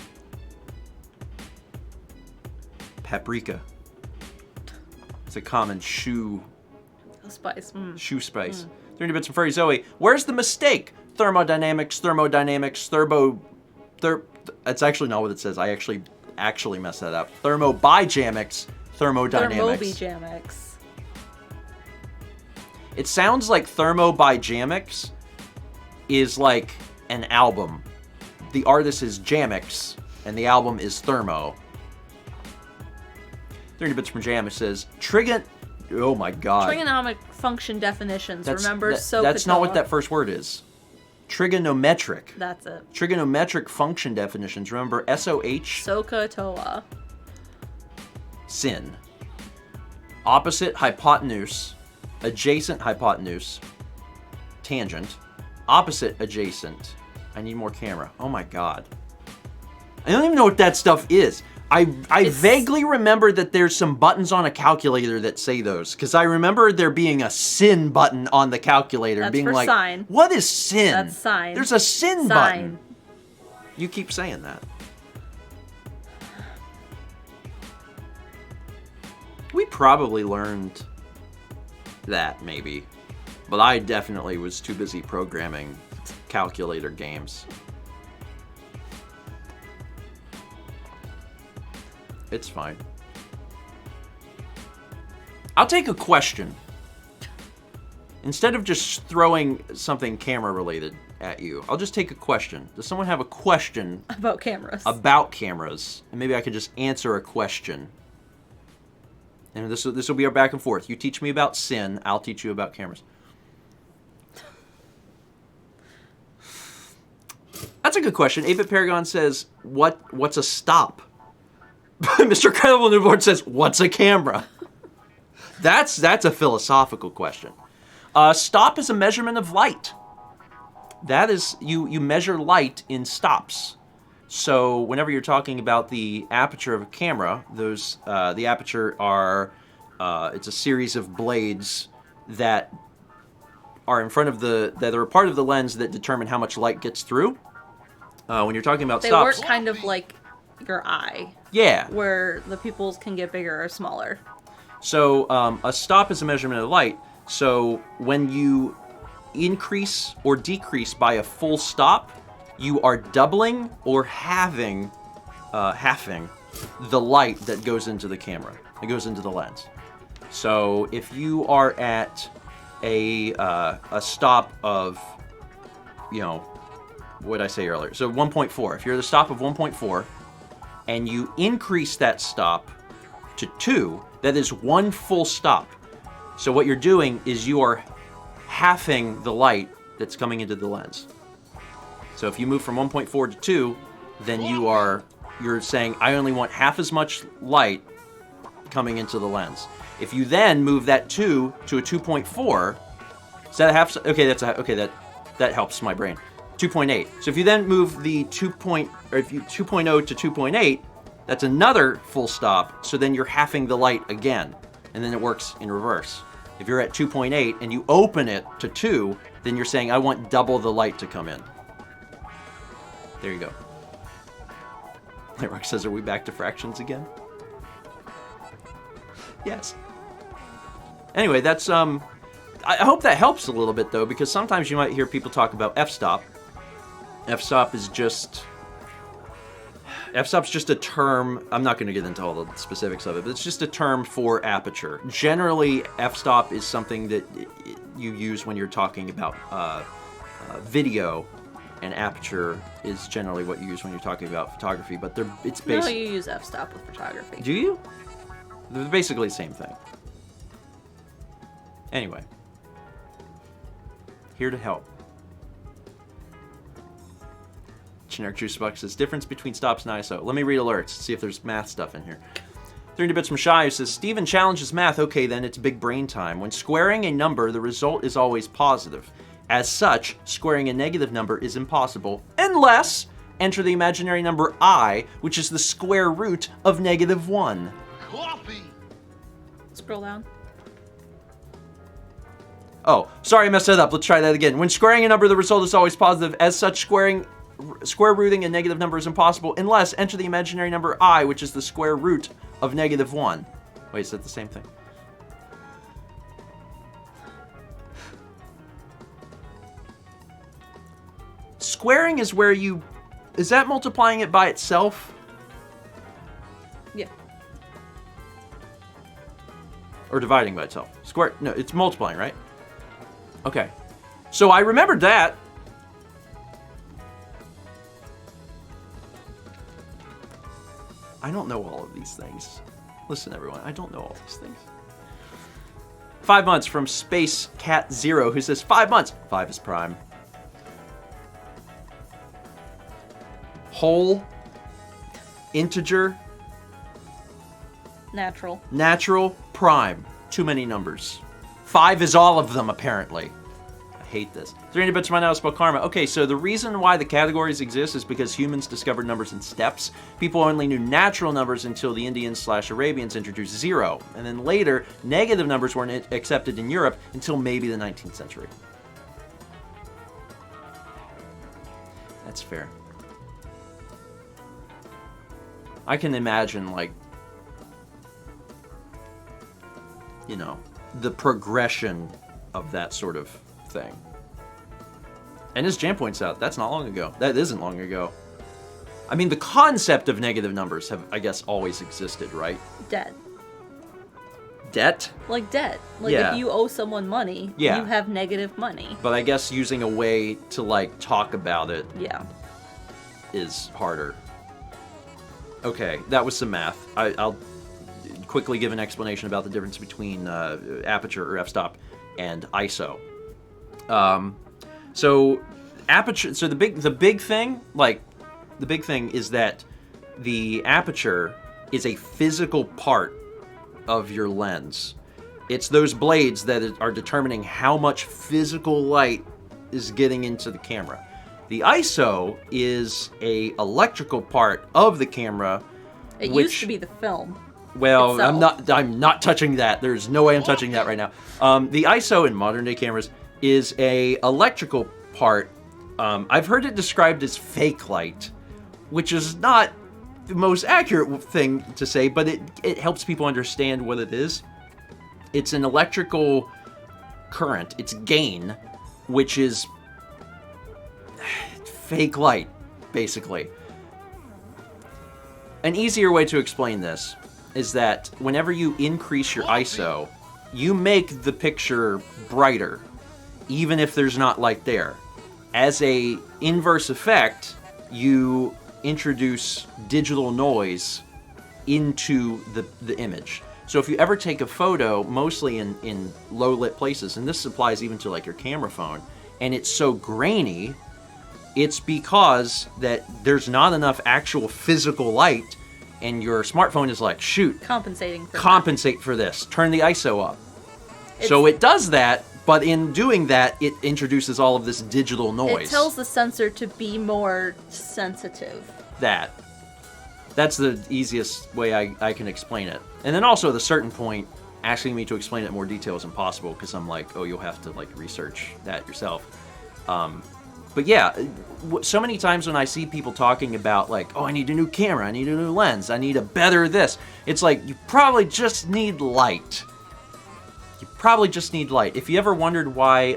Paprika. It's a common shoe Spice. shoe spice. 30 bits from Furry Zoe. Where's the mistake? Thermodynamics. That's actually not what it says. I actually messed that up. Thermobijamics. Thermodynamics. Thermobijamics. It sounds like Thermobijamics is like an album. The artist is Jamix, and the album is Thermo. 30 bits from Jam says, oh my god. Trigonomic function definitions. Remember SOHCAHTOA. That's not what that first word is. Trigonometric. That's it. Trigonometric function definitions. Remember SOH? SOHCAHTOA. Sin. Opposite hypotenuse. Adjacent hypotenuse. Tangent. Opposite adjacent. I need more camera. Oh my god. I don't even know what that stuff is. I vaguely remember that there's some buttons on a calculator that say those, because I remember there being a sin button on the calculator. That's being for like, sine. what is sin? That's sine. There's a sin Sine. button. You keep saying that. We probably learned that, maybe. But I definitely was too busy programming calculator games. It's fine. I'll take a question. Instead of just throwing something camera related at you, I'll just take a question. Does someone have a question About cameras. about cameras? And maybe I could just answer a question. And this will be our back and forth. You teach me about sin, I'll teach you about cameras. That's a good question. 8-Bit Paragon says, what's a stop? Mr. Credible Newborn says, what's a camera? That's a philosophical question. Stop is a measurement of light. That is, you measure light in stops. So whenever you're talking about the aperture of a camera, the aperture are, it's a series of blades that are in front of that are a part of the lens that determine how much light gets through. When you're talking about They stops, work kind of like your eye, yeah. where the pupils can get bigger or smaller. So a stop is a measurement of light. So when you increase or decrease by a full stop, you are doubling or halving the light that goes into the camera. It goes into the lens. So if you are at a stop of, you know, what did I say earlier? So 1.4. If you're at a stop of 1.4 and you increase that stop to 2, that is one full stop. So what you're doing is you are halving the light that's coming into the lens. So if you move from 1.4 to 2, then you're saying, I only want half as much light coming into the lens. If you then move that 2 to a 2.4, is that a half? Okay, that helps my brain. 2.8. So if you then move the 2.0 to 2.8, that's another full stop. So then you're halving the light again, and then it works in reverse. If you're at 2.8 and you open it to 2, then you're saying, I want double the light to come in. There you go. Rock says, are we back to fractions again? Yes. Anyway, that's I hope that helps a little bit though, because sometimes you might hear people talk about f-stop. F-stop's just a term. I'm not going to get into all the specifics of it, but it's just a term for aperture. Generally, f-stop is something that you use when you're talking about video, and aperture is generally what you use when you're talking about photography. But it's No, basically... you use f-stop with photography. Do you? They're basically the same thing. Anyway. Here to help. Generic Juice Box says, difference between stops and ISO. Let me read alerts, see if there's math stuff in here. 300 bits from Shy, who says, Steven challenges math. Okay, then it's big brain time. When squaring a number, the result is always positive. As such, squaring a negative number is impossible, unless enter the imaginary number I, which is the square root of -1. Coffee. Scroll down. Oh, sorry, I messed that up. Let's try that again. When squaring a number, the result is always positive. As such, square rooting a negative number is impossible, unless enter the imaginary number I, which is the square root of -1. Wait, is that the same thing? Squaring is where you... Is that multiplying it by itself? Yeah. Or dividing by itself? Square... No, it's multiplying, right? Okay. So I remembered that. I don't know all of these things. Listen, everyone, I don't know all these things. 5 months from Space Cat Zero, who says 5 months. 5 is prime. Whole, integer, Natural, prime. Too many numbers. 5 is all of them, apparently. I hate this. 300 bits right now is about karma. Okay, so the reason why the categories exist is because humans discovered numbers in steps. People only knew natural numbers until the Indians/Arabians introduced 0. And then later, negative numbers weren't accepted in Europe until maybe the 19th century. That's fair. I can imagine, like, you know, the progression of that sort of thing. And as Jan points out, that's not long ago. That isn't long ago. I mean, the concept of negative numbers have, I guess, always existed, right? debt. Debt? Like debt. Like Yeah. if you owe someone money, Yeah. you have negative money. But I guess using a way to, like, talk about it Yeah. is harder. Okay, that was some math. I'll quickly give an explanation about the difference between aperture or f-stop and ISO. So aperture. So the big thing is that the aperture is a physical part of your lens. It's those blades that are determining how much physical light is getting into the camera. The ISO is a electrical part of the camera. It which, used to be the film. Well, itself. I'm not touching that. There's no way I'm touching that right now. The ISO in modern day cameras is a electrical part. I've heard it described as fake light, which is not the most accurate thing to say, but it helps people understand what it is. It's an electrical current. It's gain, which is fake light, basically. An easier way to explain this is that whenever you increase your ISO, you make the picture brighter, even if there's not light there. As a inverse effect, you introduce digital noise into the image. So if you ever take a photo, mostly in low-lit places, and this applies even to like your camera phone, and it's so grainy, it's because that there's not enough actual physical light, and your smartphone is like, shoot, compensate for this. Turn the ISO up. So it does that, but in doing that, it introduces all of this digital noise. It tells the sensor to be more sensitive. That's the easiest way I can explain it. And then also at a certain point, asking me to explain it in more detail is impossible, because I'm like, oh, you'll have to like research that yourself. But yeah, so many times when I see people talking about like, oh, I need a new camera, I need a new lens, I need a better this, it's like, you probably just need light. You probably just need light. If you ever wondered why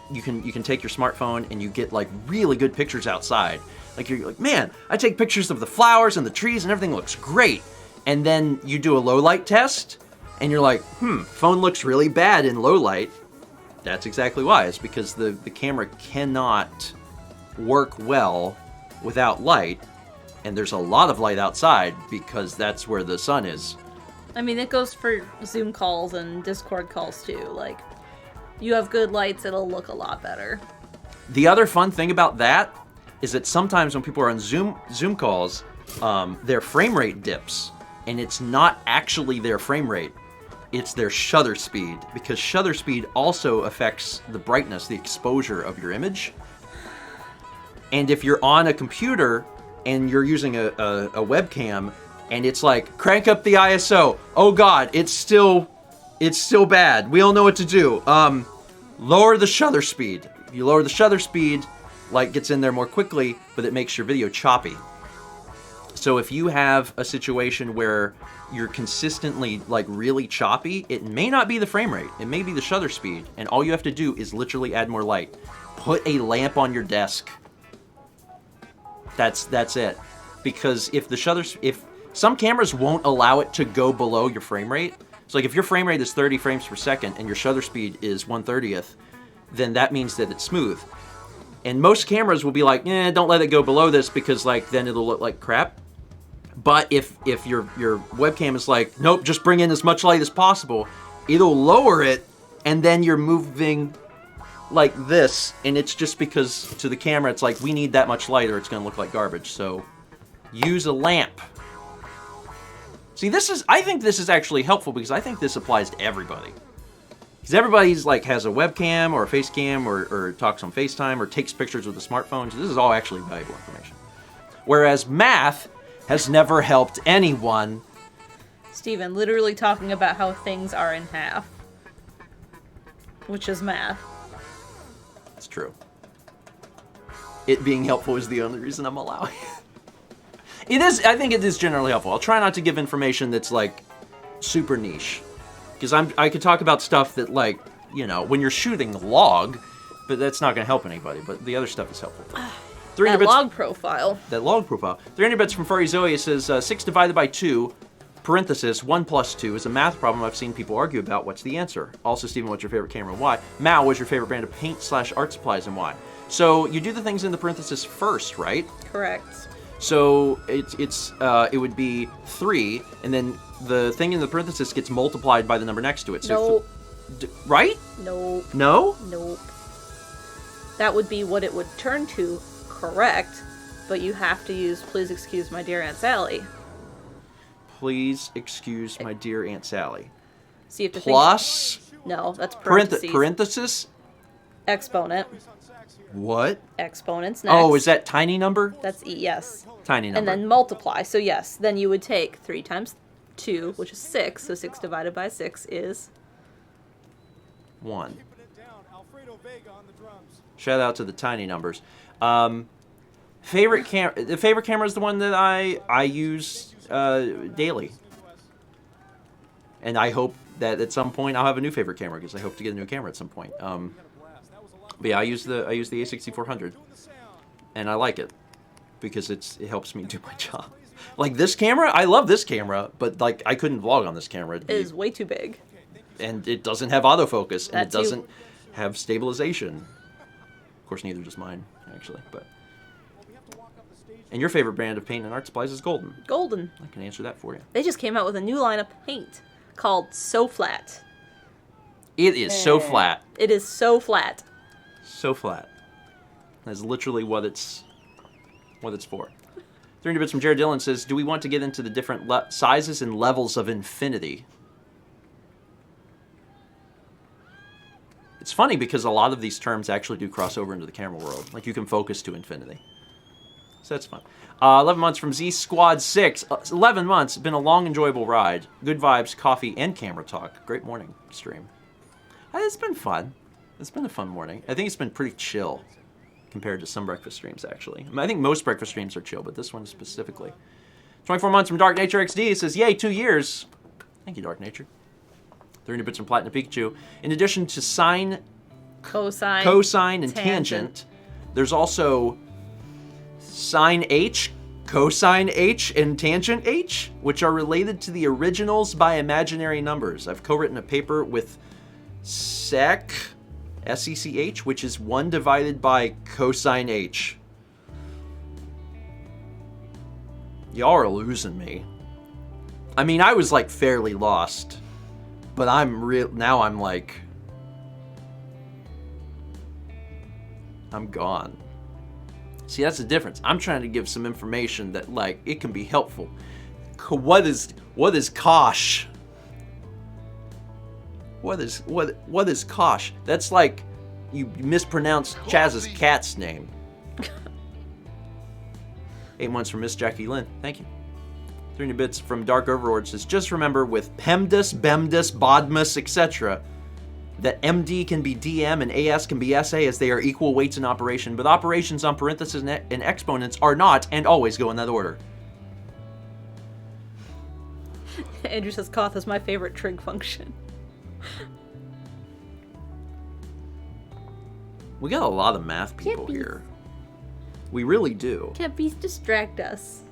you can take your smartphone and you get like really good pictures outside, like you're like, man, I take pictures of the flowers and the trees and everything looks great, and then you do a low light test and you're like, phone looks really bad in low light. That's exactly why. It's because the camera cannot work well without light, and there's a lot of light outside because that's where the sun is. I mean, it goes for Zoom calls and Discord calls too. Like, you have good lights, it'll look a lot better. The other fun thing about that is that sometimes when people are on Zoom calls, their frame rate dips, and it's not actually their frame rate. It's their shutter speed, because shutter speed also affects the brightness, the exposure of your image. And if you're on a computer and you're using a webcam and it's like, crank up the ISO, oh god, it's still bad, we all know what to do. Lower the shutter speed. If you lower the shutter speed, light gets in there more quickly, but it makes your video choppy. So if you have a situation where you're consistently like really choppy, it may not be the frame rate, it may be the shutter speed, and all you have to do is literally add more light. Put a lamp on your desk. That's it. Because if some cameras won't allow it to go below your frame rate. So like if your frame rate is 30 frames per second and your shutter speed is 1/30th, then that means that it's smooth. And most cameras will be like, don't let it go below this because like then it'll look like crap. But if your webcam is like, nope, just bring in as much light as possible, it'll lower it, and then you're moving like this, and it's just because to the camera it's like, we need that much light or it's going to look like garbage. So use a lamp. See, I think this is actually helpful because I think this applies to everybody. Because everybody's like has a webcam or a face cam or talks on FaceTime or takes pictures with a smartphone. So this is all actually valuable information. Whereas math has never helped anyone. Steven, literally talking about how things are in half. Which is math. It's true. It being helpful is the only reason I'm allowing it. It is, I think it is generally helpful. I'll try not to give information that's like super niche. Because I could talk about stuff that like, when you're shooting the log, but that's not going to help anybody. But the other stuff is helpful. That log profile. That log profile. 300 bits from Furry Zoe says, 6 divided by 2, parenthesis, 1 plus 2 is a math problem I've seen people argue about. What's the answer? Also, Steven, what's your favorite camera and why? Mao, what's your favorite brand of paint/art supplies and why? So you do the things in the parenthesis first, right? Correct. So it would be 3, and then the thing in the parenthesis gets multiplied by the number next to it. So right? Nope. No? Nope. That would be what it would turn to. Correct, but you have to use "Please excuse my dear Aunt Sally." Please excuse my dear Aunt Sally. So you have to Plus? No, that's parentheses. Parenthesis? Exponent. What? Exponents next. Oh, is that tiny number? That's yes. Tiny number. And then multiply. So yes, then you would take 3 times 2, which is 6. So 6 divided by 6 is 1. Shout out to the tiny numbers. Favorite camera. The favorite camera is the one that I use daily, and I hope that at some point I'll have a new favorite camera because I hope to get a new camera at some point. But yeah, I use the A6400, and I like it because it helps me do my job. Like this camera, I love this camera, but like I couldn't vlog on this camera. It is way too big, and it doesn't have autofocus, and it doesn't have stabilization. Of course, neither does mine, actually. But and your favorite brand of paint and art supplies is Golden. Golden. I can answer that for you. They just came out with a new line of paint called So Flat. It is so flat. It is so flat. So flat. That's literally what it's for. 300 bits from Jared Dillon says, do we want to get into the different sizes and levels of infinity? It's funny because a lot of these terms actually do cross over into the camera world. Like you can focus to infinity. So that's fun. 11 months from Z Squad 6. 11 months. Been a long, enjoyable ride. Good vibes, coffee, and camera talk. Great morning stream. It's been fun. It's been a fun morning. I think it's been pretty chill compared to some breakfast streams, actually. I think most breakfast streams are chill, but this one specifically. 24 months from Dark Nature XD. It says, yay, 2 years. Thank you, Dark Nature. 300 bits from Platinum Pikachu. In addition to sine, cosine, and tangent, there's also sine H, cosine H, and tangent H, which are related to the originals by imaginary numbers. I've co-written a paper with SECH, S-E-C-H, which is 1 divided by cosine H. Y'all are losing me. I mean, I was like fairly lost, but now I'm like, I'm gone. See, that's the difference. I'm trying to give some information that like it can be helpful. What is Kosh? What is Kosh? That's like you mispronounced Chaz's cat's name. 8 months from Miss Jackie Lynn. Thank you. 300 bits from Dark Overlord says, just remember with PEMDAS, BEMDAS, BODMAS, etc., that MD can be DM and AS can be SA as they are equal weights in operation, but operations on parentheses and exponents are not and always go in that order. Andrew says, Koth is my favorite trig function. We got a lot of math people here. We really do. Can't beast distract us.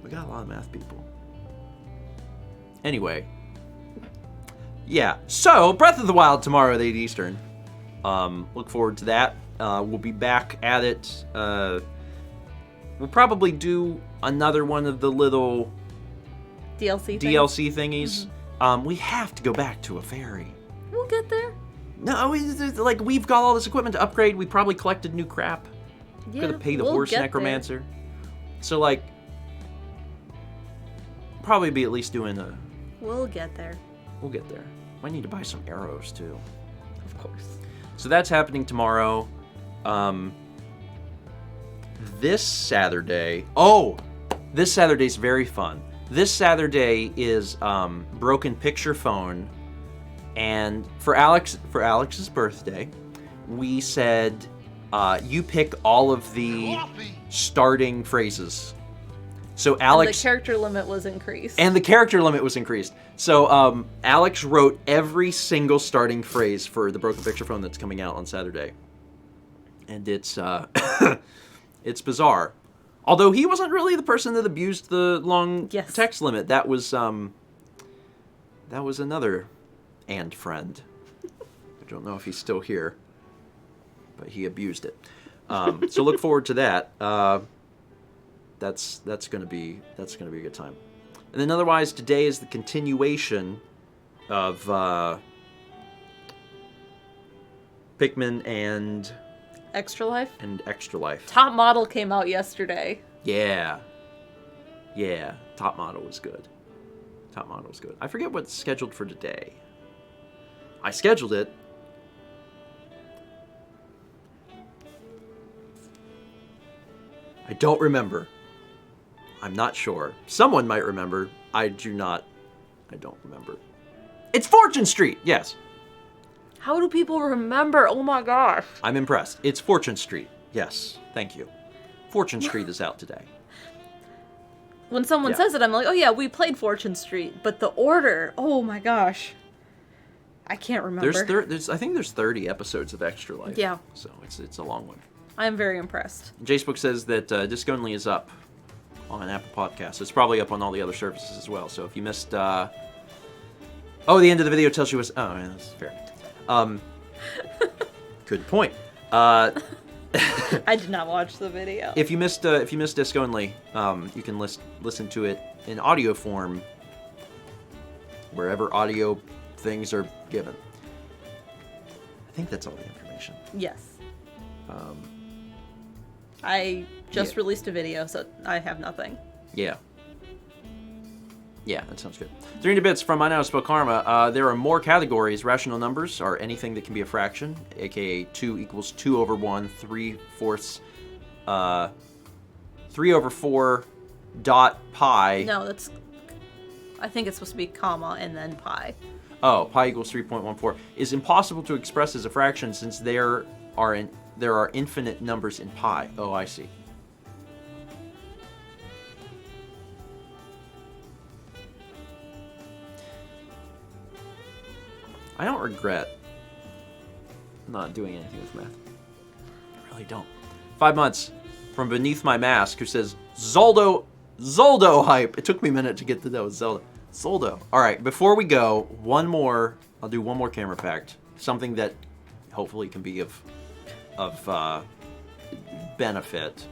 We got a lot of math people. Anyway. Yeah, so Breath of the Wild tomorrow at 8 Eastern. Look forward to that. We'll be back at it. We'll probably do another one of the little DLC thingies. Mm-hmm. We have to go back to a ferry. We'll get there. No, like we've got all this equipment to upgrade. We probably collected new crap. Yeah, Gotta pay the we'll horse get necromancer. There. So like, probably be at least doing a. We'll get there. We'll get there. Might need to buy some arrows too. Of course. So that's happening tomorrow. This Saturday. Oh, this Saturday's very fun. This Saturday is Broken Picture Phone, and for Alex's birthday, we said you pick all of the starting phrases. So Alex, and the character limit was increased. So Alex wrote every single starting phrase for the Broken Picture Phone that's coming out on Saturday, and it's it's bizarre. Although he wasn't really the person that abused the long text limit. That was another and friend. I don't know if he's still here, but he abused it. So look forward to that. That's gonna be a good time. And then otherwise, today is the continuation of Pikmin and Extra Life. Top Model came out yesterday. Yeah. Top Model was good. I forget what's scheduled for today. I scheduled it. I don't remember. I'm not sure. Someone might remember. I don't remember. It's Fortune Street, yes. How do people remember? Oh my gosh. I'm impressed. It's Fortune Street. Yes, thank you. Fortune Street is out today. When someone says it, I'm like, oh yeah, we played Fortune Street. But the order, oh my gosh. I can't remember. I think there's 30 episodes of Extra Life. Yeah. So it's a long one. I'm very impressed. Jacebook says that Disc Only is up on Apple Podcasts. It's probably up on all the other services as well. So if you missed... the end of the video tells you what's... Oh, yeah, that's fair. Good point. I did not watch the video. If you missed Disc Only, you can listen to it in audio form wherever audio things are given. I think that's all the information. Yes. I just released a video, so I have nothing. Yeah, that sounds good. 300 bits from I Now Spell Karma. There are more categories. Rational numbers are anything that can be a fraction, aka 2 equals 2 over 1, 3/4, 3 over 4 dot pi. No, I think it's supposed to be comma and then pi. Oh, pi equals 3.14 is impossible to express as a fraction since there are infinite numbers in pi. Oh, I see. I don't regret not doing anything with math. I really don't. 5 months from Beneath My Mask, who says, Zoldo hype. It took me a minute to get to know Zoldo. All right, before we go, I'll do one more camera fact. Something that hopefully can be of benefit.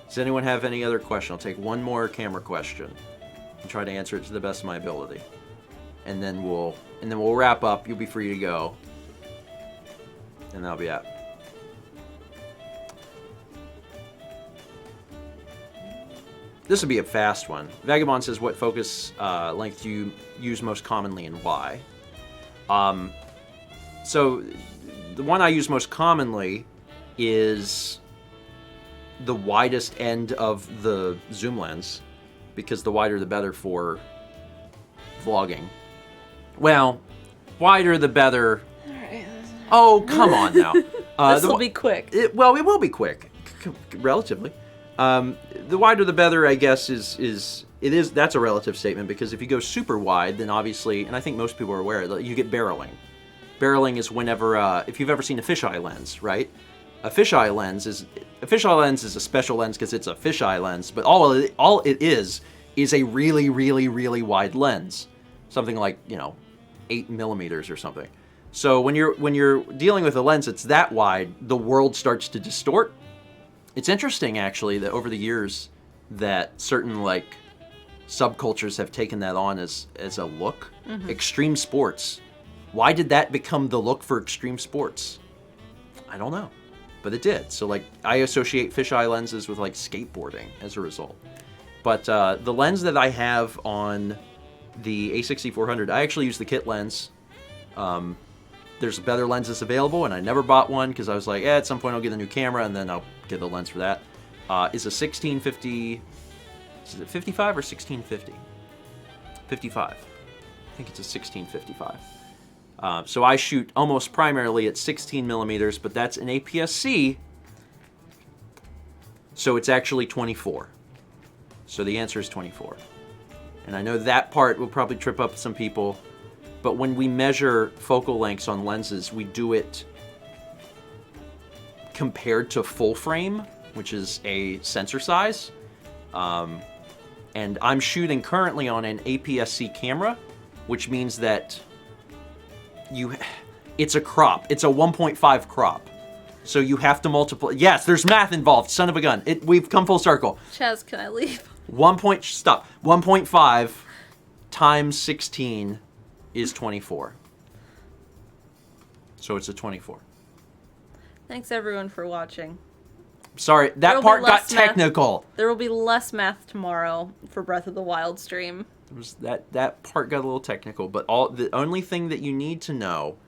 Does anyone have any other question? I'll take one more camera question and try to answer it to the best of my ability. And then we'll wrap up. You'll be free to go. And that'll be it. This will be a fast one. Vagabond says, what focus length do you use most commonly and why? So the one I use most commonly is the widest end of the zoom lens, because the wider the better for vlogging. Well, wider the better. All right. Oh, come on now. This will be quick. It will be quick, relatively. The wider the better, I guess, that's a relative statement, because if you go super wide, then obviously, and I think most people are aware, that you get barreling. Barreling is whenever, if you've ever seen a fisheye lens, right? A fisheye lens is a special lens because it's a fisheye lens, but all it is a really, really, really wide lens, something like 8 millimeters or something. So when you're dealing with a lens that's that wide, the world starts to distort. It's interesting, actually, that over the years that certain subcultures have taken that on as a look. Mm-hmm. Extreme sports. Why did that become the look for extreme sports? I don't know, but it did. So I associate fisheye lenses with skateboarding as a result. But the lens that I have on the A6400, I actually use the kit lens. There's better lenses available, and I never bought one because I was like, at some point I'll get a new camera and then I'll get the lens for that. Is a 1650, is it 55 or 1650? 55. I think it's a 1655. So I shoot almost primarily at 16 millimeters, but that's an APS-C, so it's actually 24. So the answer is 24. And I know that part will probably trip up some people. But when we measure focal lengths on lenses, we do it compared to full frame, which is a sensor size. And I'm shooting currently on an APS-C camera, which means that it's a crop. It's a 1.5 crop. So you have to multiply. Yes, there's math involved. Son of a gun. We've come full circle. Chaz, can I leave? 1.5 times 16 is 24. So it's a 24. Thanks everyone for watching. Sorry, that part got technical. There will be less math tomorrow for Breath of the Wild stream. That part got a little technical, but the only thing that you need to know